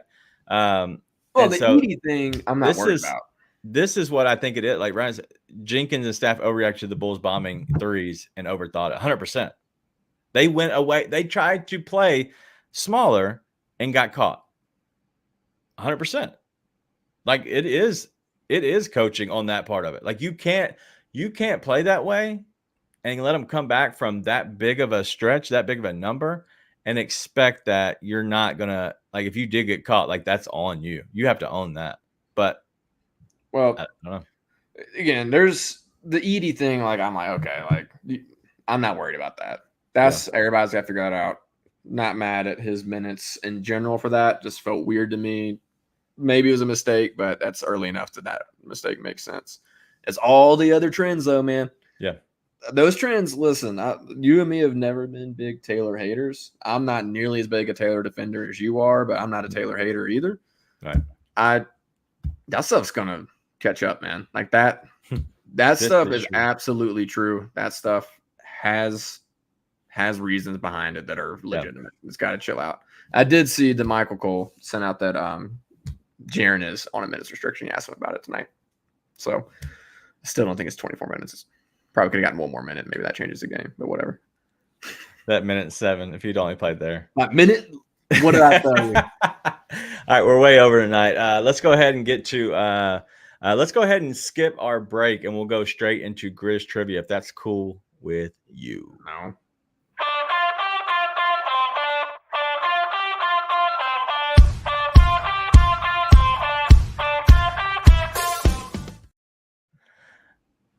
Well, the Edie thing, I'm not worried about. This is what I think it is. Like Ryan said, Jenkins and staff overreacted to the Bulls bombing threes and overthought it 100%. They went away. They tried to play smaller and got caught 100%. Like it is coaching on that part of it. Like you can't play that way and let them come back from that big of a stretch, that big of a number, and expect that you're not going to, like, if you did get caught, like, that's on you. You have to own that. But well, I don't know. Again, there's the Edie thing. Like, I'm like, okay, like, I'm not worried about that. That's everybody's got to figure that out. Not mad at his minutes in general for that. Just felt weird to me. Maybe it was a mistake, but that's early enough that mistake makes sense. It's all the other trends, though, man. Yeah. Those trends, listen, you and me have never been big Taylor haters. I'm not nearly as big a Taylor defender as you are, but I'm not a Taylor hater either. Right. That stuff's going to catch up, man. Like that stuff is absolutely true. That stuff has reasons behind it that are legitimate. Yeah. It's got to chill out. I did see the Michael Cole sent out that Jaren is on a minutes restriction. He asked him about it tonight. So I still don't think it's 24 minutes. Probably could have gotten one more minute. Maybe that changes the game, but whatever. That minute 7, if you'd only played there. That minute? What did I tell you? All right, we're way over tonight. Let's go ahead and get to let's go ahead and skip our break and we'll go straight into Grizz trivia if that's cool with you. No.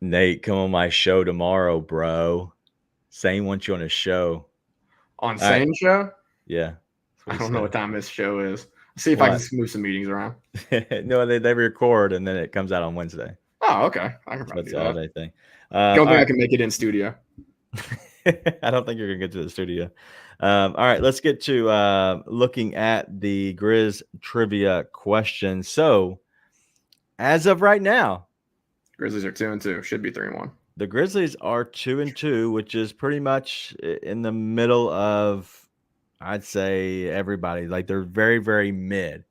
Nate, come on my show tomorrow, bro. Sane wants you on his show. On Sane show? Yeah. I don't know what time this show is. See if I can move some meetings around. No, they record and then it comes out on Wednesday. Oh, okay. I can probably do that. That's thing. Don't think I can make it in studio. I don't think you're gonna get to the studio. All right, let's get to looking at the Grizz trivia question. So, as of right now, Grizzlies are 2-2. Should be 3-1. The Grizzlies are 2-2, which is pretty much in the middle of, I'd say, everybody. Like they're very, very mid.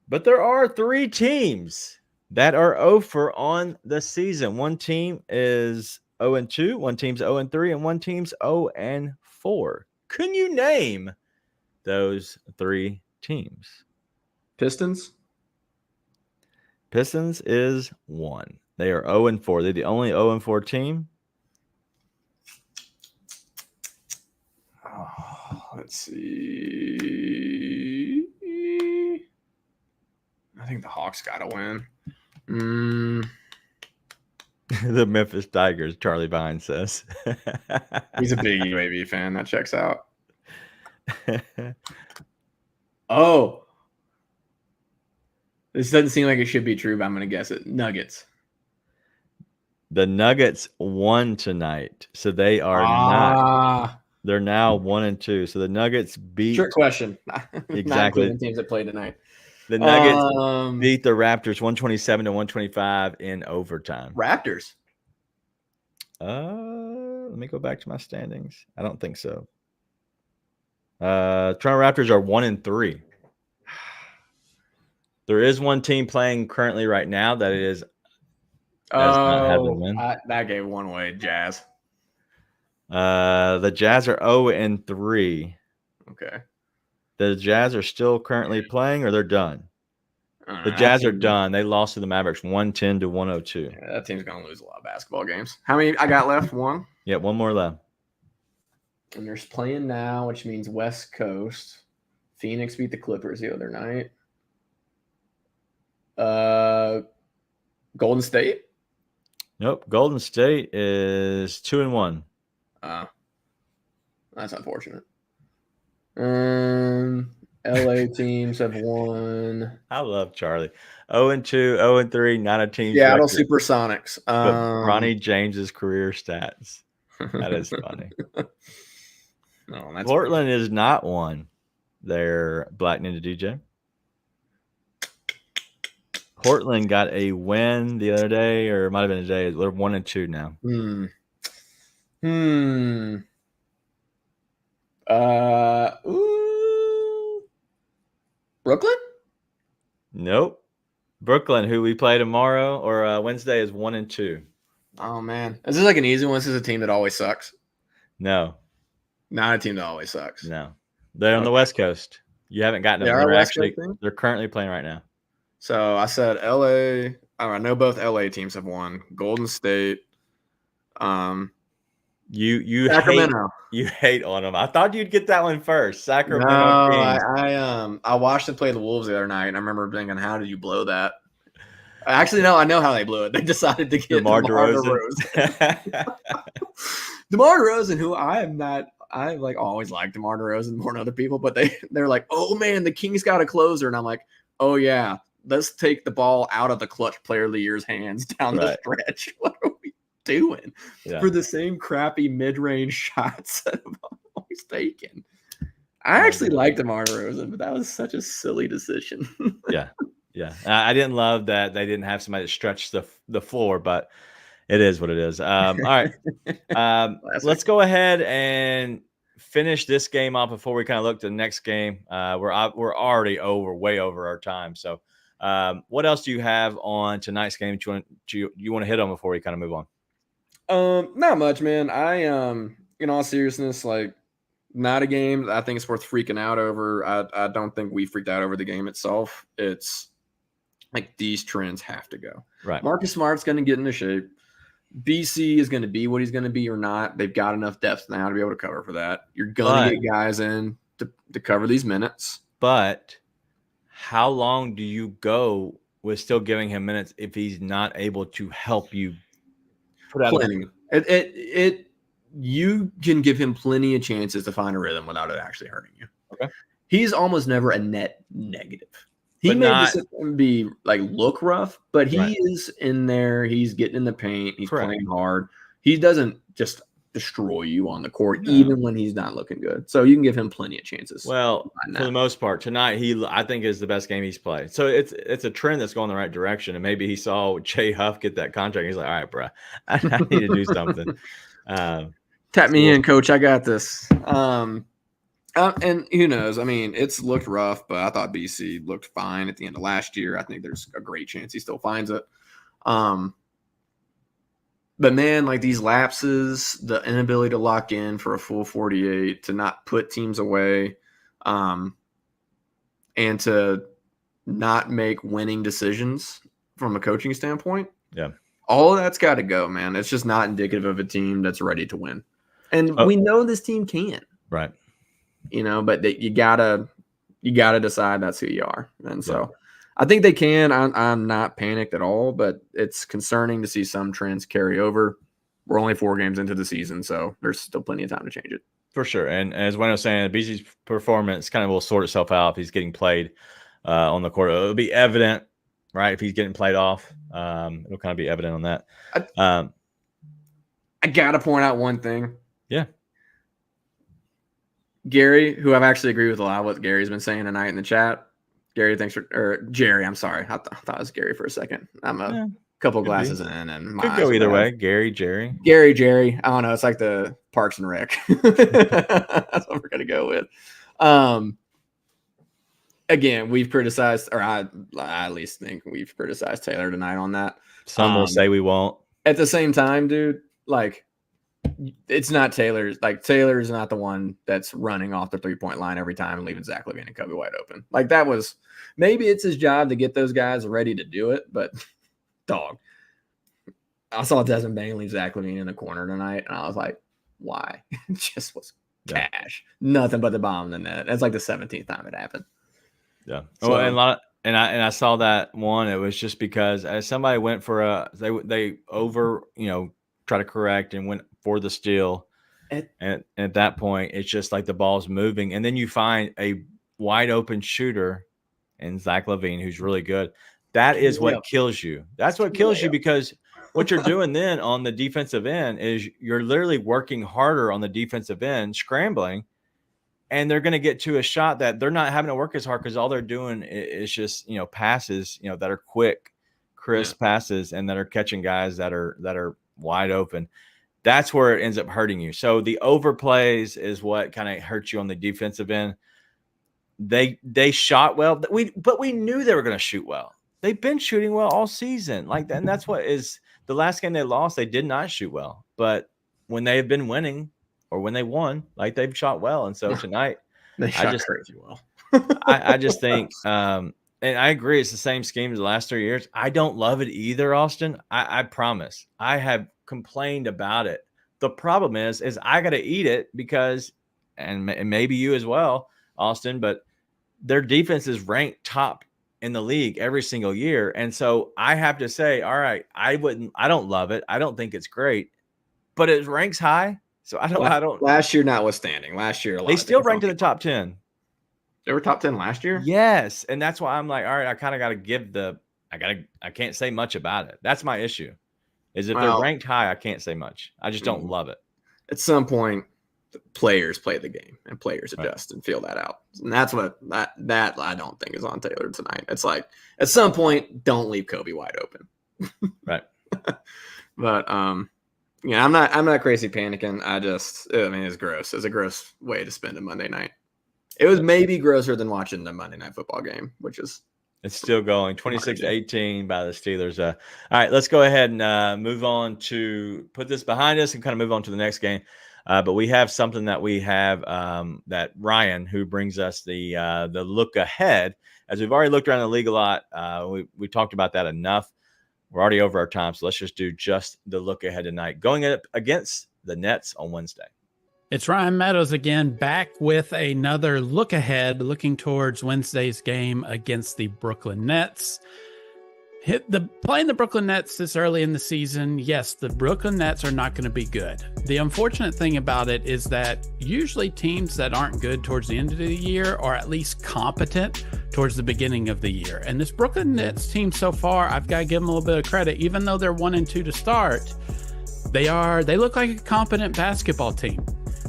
But there are 3 teams that are 0 on the season. One team is 0-2, one team's 0-3, and one team's 0-4. Can you name those 3 teams? Pistons? Pistons is 1. They are 0-4. They're the only 0-4 team. Oh, let's see. I think the Hawks got to win. The Memphis Tigers, Charlie Vine says. He's a big UAB fan. That checks out. Oh. This doesn't seem like it should be true, but I'm going to guess it. Nuggets. The Nuggets won tonight, so they are not. They're now 1-2. So the Nuggets beat. Trick question. Exactly. Not teams that played tonight. The Nuggets beat the Raptors 127-125 in overtime. Raptors. Let me go back to my standings. I don't think so. Toronto Raptors are 1-3. There is one team playing currently right now that does not have the win. That gave one way, Jazz. The Jazz are 0-3. Okay. The Jazz are still currently playing, or they're done? The That Jazz are team- done. They lost to the Mavericks 110-102. Yeah, that team's gonna lose a lot of basketball games. How many I got left? One. Yeah, one more left. And there's playing now, which means West Coast. Phoenix beat the Clippers the other night. Golden State. Nope. Golden State is 2-1. That's unfortunate. LA teams have won. I love Charlie. 0-2, 0-3, not a team. Seattle Supersonics. But Ronnie James's career stats. That is funny. No, that's Portland is not one. They're Black Ninja DJ. Portland got a win the other day, or it might have been today. They're 1-2 now. Brooklyn? Nope. Brooklyn, who we play tomorrow or Wednesday, is 1-2. Oh man, is this like an easy one? This is a team that always sucks. No, Not a team that always sucks. no. They're on the West Coast. You haven't gotten them. They're currently playing right now. So I said LA. I know both LA teams have won. Golden State. You Sacramento. hate on them. I thought you'd get that one first. Sacramento. No, I watched them play the Wolves the other night, and I remember thinking, "How did you blow that?" Actually, no, I know how they blew it. They decided to get DeMar DeRozan. DeMar DeRozan, who I like always liked DeMar DeRozan more than other people, but they're like, "Oh man, the Kings got a closer," and I'm like, "Oh yeah, let's take the ball out of the clutch player of the year's hands down the stretch." What are we doing for the same crappy mid-range shots that I'm always taking? I actually liked DeMar DeRozan, but that was such a silly decision. Yeah. I didn't love that they didn't have somebody to stretch the floor, but it is what it is. All right. Let's go ahead and finish this game off before we kind of look to the next game. We're already way over our time. So what else do you have on tonight's game you want to hit on before we kind of move on? Not much, man. In all seriousness, like, not a game I think it's worth freaking out over. I don't think we freaked out over the game itself. It's like these trends have to go. Right. Marcus Smart's going to get into shape. BC is going to be what he's going to be or not. They've got enough depth now to be able to cover for that. You're going to get guys in to cover these minutes. But how long do you go with still giving him minutes if he's not able to help you put out you can give him plenty of chances to find a rhythm without it actually hurting you. Okay. He's almost never a net negative. He may just be like look rough, but he is in there. He's getting in the paint. He's playing hard. He doesn't just destroy you on the court, even when he's not looking good. So you can give him plenty of chances. Well, for the most part, tonight I think is the best game he's played. So it's a trend that's going the right direction. And maybe he saw Jay Huff get that contract. He's like, all right, bro, I need to do something. Tap me in, coach. I got this. And who knows? I mean, it's looked rough, but I thought BC looked fine at the end of last year. I think there's a great chance he still finds it. But man, like these lapses, the inability to lock in for a full 48, to not put teams away, and to not make winning decisions from a coaching standpoint. Yeah. All of that's got to go, man. It's just not indicative of a team that's ready to win. And we know this team can. Right. But you gotta decide that's who you are. And so I think they can. I'm not panicked at all, but it's concerning to see some trends carry over. We're only 4 games into the season, so there's still plenty of time to change it. For sure. And as Wayne was saying, BC's performance kind of will sort itself out if he's getting played on the court. It'll be evident, right? If he's getting played off, it'll kind of be evident on that. I got to point out one thing. Yeah. Gary, who I've actually agreed with a lot of what Gary's been saying tonight in the chat. Gary, Jerry, I'm sorry. I thought it was Gary for a second. I'm a couple glasses in, and my could go either way. Gary, Jerry. I don't know. It's like the Parks and Rec. That's what we're gonna go with. Again, we've criticized, or I at least think we've criticized Taylor tonight on that. Some will say we won't. At the same time, dude, like, it's not Taylor's. Like, Taylor's not the one that's running off the 3-point line every time and leaving Zach LaVine and Kobe wide open. Like, that was maybe it's his job to get those guys ready to do it, but dog. I saw Desmond Bain leave Zach LaVine in the corner tonight, and I was like, why? It just was cash. Nothing but the bomb in the net. That's like the 17th time it happened. Yeah. So, and I saw that one. It was just because as somebody went for they over, try to correct and went for the steal. And at that point, it's just like the ball's moving. And then you find a wide open shooter in Zach LaVine, who's really good. That is what kills you. That's what kills you, because what you're doing then on the defensive end is you're literally working harder on the defensive end, scrambling, and they're going to get to a shot that they're not having to work as hard because all they're doing is just, passes, that are quick, crisp passes, and that are catching guys that are wide open. That's where it ends up hurting you. So the overplays is what kind of hurts you on the defensive end. They shot well, but we knew they were going to shoot well. They've been shooting well all season. And that's what is the last game they lost. They did not shoot well, but when they've been winning or when they won, they've shot well. And so tonight they shot crazy well. I just think, and I agree, it's the same scheme as the last 3 years. I don't love it either, Austin. I promise. I have complained about it. The problem is I got to eat it because, and maybe you as well, Austin, but their defense is ranked top in the league every single year. And so I have to say, all right, I don't love it. I don't think it's great, but it ranks high. So I don't. Last year notwithstanding, they still ranked in the top 10. They were top 10 last year? Yes. And that's why I'm like, all right, I kind of got to give I can't say much about it. That's my issue. Is if they're ranked high, I can't say much. I just don't love it. At some point, players play the game and players adjust and feel that out. And that's what that I don't think is on Taylor tonight. It's like, at some point, don't leave Kobe wide open. Right. But I'm not crazy panicking. It's gross. It's a gross way to spend a Monday night. It was maybe grosser than watching the Monday Night Football game, which is it's still going 26-18 by the Steelers. All right, let's go ahead and move on to put this behind us and kind of move on to the next game. But we have something that we have that Ryan, who brings us the look ahead, as we've already looked around the league a lot. We talked about that enough. We're already over our time, so let's just do just the look ahead tonight, going up against the Nets on Wednesday. It's Ryan Meadows again, back with another look ahead, looking towards Wednesday's game against the Brooklyn Nets. Playing the Brooklyn Nets this early in the season, yes, the Brooklyn Nets are not going to be good. The unfortunate thing about it is that usually teams that aren't good towards the end of the year are at least competent towards the beginning of the year. And this Brooklyn Nets team so far, I've got to give them a little bit of credit. Even though they're 1-2 to start, they look like a competent basketball team,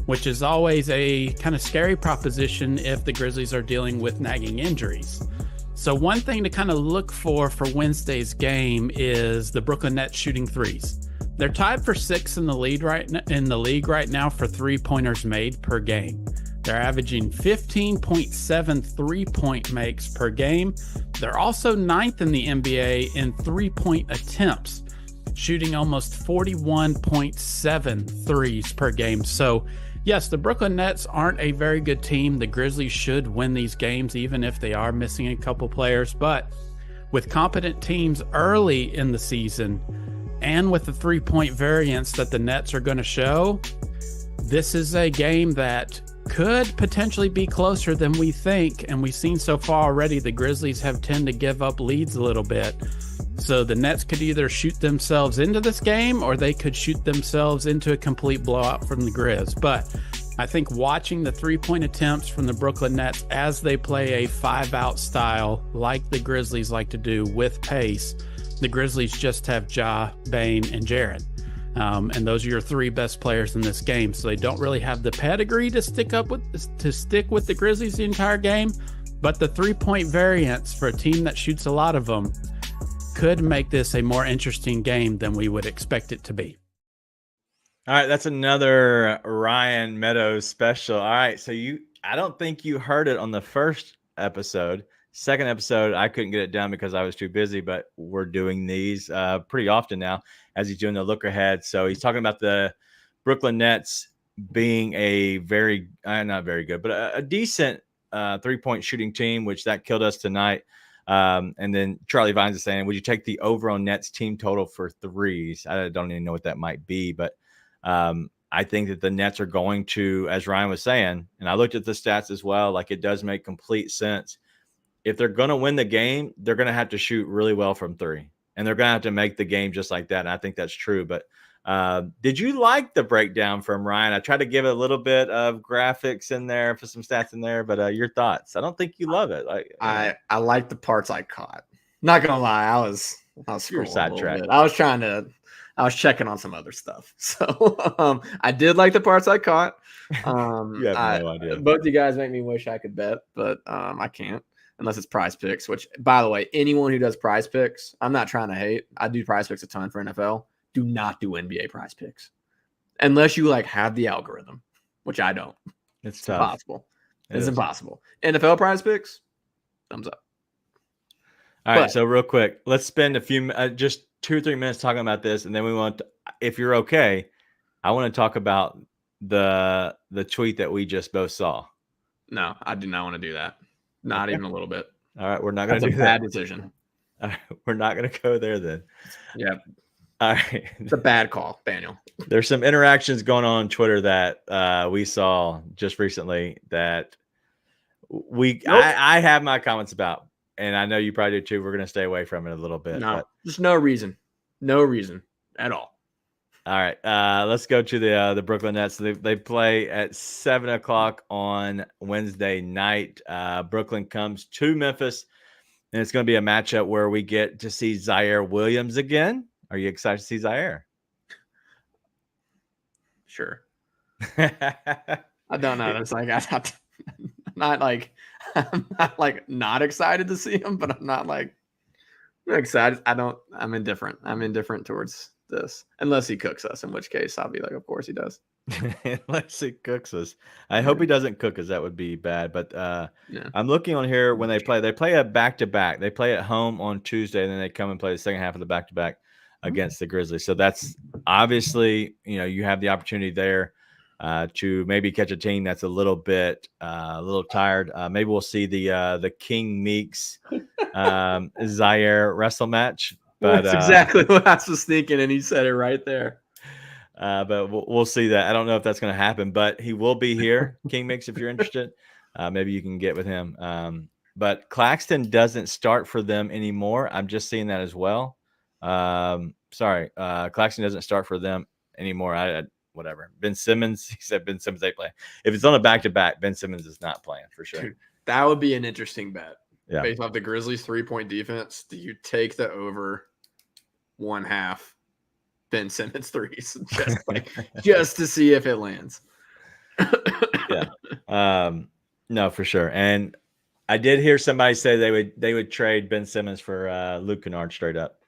which is always a kind of scary proposition if the Grizzlies are dealing with nagging injuries. So one thing to kind of look for Wednesday's game is the Brooklyn Nets shooting threes. They're tied for 6th in the league right now for 3-pointers made per game. They're averaging 15.7 3-point makes per game. They're also 9th in the NBA in 3-point attempts, shooting almost 41.7 threes per game. So yes, the Brooklyn Nets aren't a very good team. The Grizzlies should win these games, even if they are missing a couple players. But with competent teams early in the season and with the 3-point variance that the Nets are going to show, this is a game that could potentially be closer than we think. And we've seen so far already the Grizzlies have tended to give up leads a little bit. So the Nets could either shoot themselves into this game or they could shoot themselves into a complete blowout from the Grizz. But I think watching the 3-point attempts from the Brooklyn Nets as they play a 5-out style like the Grizzlies like to do with pace, the Grizzlies just have Ja, Bane, and Jaren. And those are your 3 best players in this game. So they don't really have the pedigree to stick with the Grizzlies the entire game. But the 3-point variance for a team that shoots a lot of them could make this a more interesting game than we would expect it to be. All right, that's another Ryan Meadows special. All right, so I don't think you heard it on the first episode. Second episode, I couldn't get it done because I was too busy, but we're doing these pretty often now as he's doing the look ahead. So he's talking about the Brooklyn Nets being a very, not very good, but a decent 3-point shooting team, which that killed us tonight. And then Charlie Vines is saying, would you take the over on Nets team total for threes? I don't even know what that might be, but I think that the Nets are going to, as Ryan was saying, and I looked at the stats as well, like it does make complete sense. If they're going to win the game, they're going to have to shoot really well from three, and they're going to have to make the game just like that. And I think that's true. But did you like the breakdown from Ryan? I tried to give a little bit of graphics in there, for some stats in there, but your thoughts? I don't think you love it. Like I like the parts I caught. Not gonna lie, I was sidetracked. I was checking on some other stuff. So I did like the parts I caught. You have no idea. Both you guys make me wish I could bet, but I can't unless it's Prize Picks, which, by the way, anyone who does Prize Picks, I'm not trying to hate. I do Prize Picks a ton for NFL. Do not do NBA Prize Picks unless you like have the algorithm, which I don't. It's impossible. It's impossible. NFL Prize Picks, thumbs up. All right, so real quick, let's spend a few, just 2 or 3 minutes talking about this, and then we want to, if you're okay, I want to talk about the tweet that we just both saw. No, I do not want to do that. Not even a little bit. All right, we're not going to do that. Bad decision. All right, we're not going to go there then. Yeah. All right. It's a bad call, Daniel. There's some interactions going on Twitter that we saw just recently that I have my comments about, and I know you probably do too. We're going to stay away from it a little bit. No, just no reason. No reason at all. All right, let's go to the Brooklyn Nets. They play at 7:00 on Wednesday night. Brooklyn comes to Memphis, and it's going to be a matchup where we get to see Zaire Williams again. Are you excited to see Zaire? Sure. I don't know. It's like I'm not excited to see him, but I'm not like excited. I'm indifferent. I'm indifferent towards this, unless he cooks us, in which case I'll be like, of course he does. Unless he cooks us. I hope he doesn't cook us. That would be bad. But I'm looking on here when they play a back-to-back. They play at home on Tuesday, and then they come and play the second half of the back-to-back against the Grizzlies. So that's obviously, you have the opportunity there to maybe catch a team that's a little tired. Maybe we'll see the King Meeks Zaire wrestle match. But that's exactly what I was thinking, and he said it right there. But we'll see that. I don't know if that's going to happen, but he will be here. King Mix, if you're interested, maybe you can get with him. But Claxton doesn't start for them anymore. I'm just seeing that as well. Claxton doesn't start for them anymore. Whatever. Ben Simmons, he said Ben Simmons ain't playing. If it's on a back-to-back, Ben Simmons is not playing for sure. Dude, that would be an interesting bet. Yeah. Based off the Grizzlies' 3-point defense, do you take the over 1/2 Ben Simmons threes just to see if it lands? Yeah. No, for sure. And I did hear somebody say they would trade Ben Simmons for Luke Kennard straight up.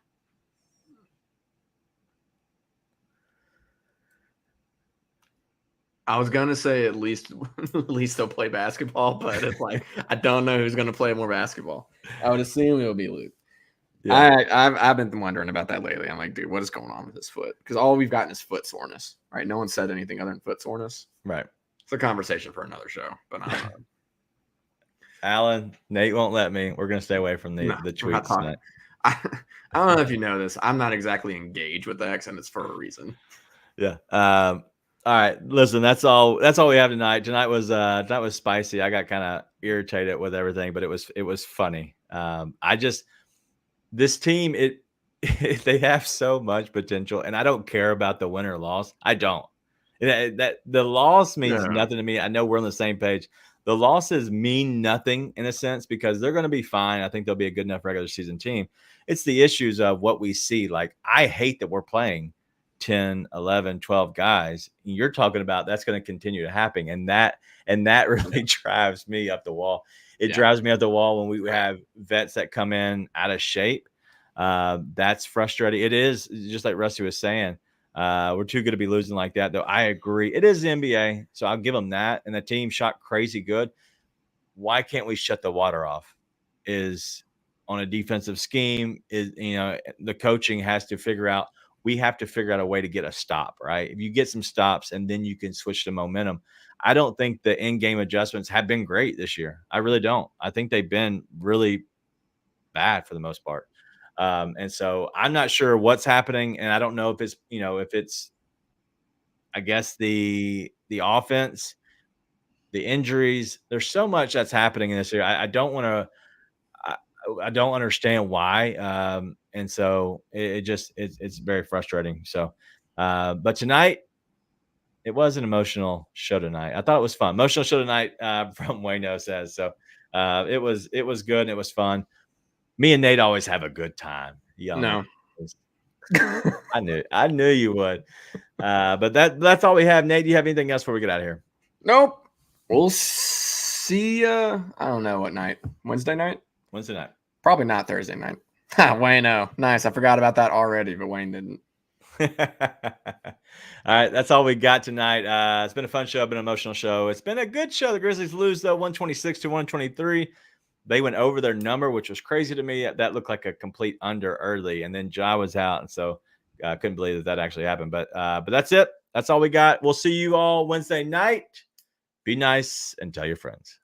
I was gonna say at least they'll play basketball, but it's like I don't know who's gonna play more basketball. I would assume it would be Luke. Yeah. I've been wondering about that lately. I'm like, dude, what is going on with his foot? Because all we've gotten is foot soreness, right? No one said anything other than foot soreness. Right. It's a conversation for another show. But Alan, Nate won't let me. We're gonna stay away from the tweets tonight. I don't know if you know this. I'm not exactly engaged with X, and it's for a reason. Yeah. All right, listen, that's all we have tonight. Tonight was spicy. I got kind of irritated with everything, but it was funny. This team, they have so much potential, and I don't care about the win or loss. I don't. That the loss means nothing to me. I know we're on the same page. The losses mean nothing in a sense because they're going to be fine. I think they'll be a good enough regular season team. It's the issues of what we see. Like, I hate that we're playing 10, 11, 12 guys. You're talking about that's going to continue to happen. And that really drives me up the wall. It drives me up the wall when we have vets that come in out of shape. That's frustrating. It is just like Rusty was saying. We're too good to be losing like that, though. I agree. It is the NBA, so I'll give them that. And the team shot crazy good. Why can't we shut the water off? Is on a defensive scheme. Is the coaching has to figure out. We have to figure out a way to get a stop, right? If you get some stops and then you can switch the momentum. I don't think the in-game adjustments have been great this year. I really don't. I think they've been really bad for the most part. And so I'm not sure what's happening. And I don't know if it's, I guess the offense, the injuries, there's so much that's happening in this year. I don't want to, I don't understand why. And so it's very frustrating. So, but tonight it was an emotional show tonight. I thought it was fun. Emotional show tonight, from Wayno says. So, it was good. And it was fun. Me and Nate always have a good time. No. I knew you would. But that's all we have. Nate, do you have anything else before we get out of here? Nope. We'll see ya. I don't know what night. Wednesday night? Wednesday night. Probably not Thursday night. Wayno. Nice. I forgot about that already, but Wayne didn't. All right, that's all we got tonight. It's been a fun show, been an emotional show. It's been a good show. The Grizzlies lose, though, 126 to 123. They went over their number, which was crazy to me. That looked like a complete under early, and then Ja was out, and so I couldn't believe that actually happened. But that's it. That's all we got. We'll see you all Wednesday night. Be nice and tell your friends.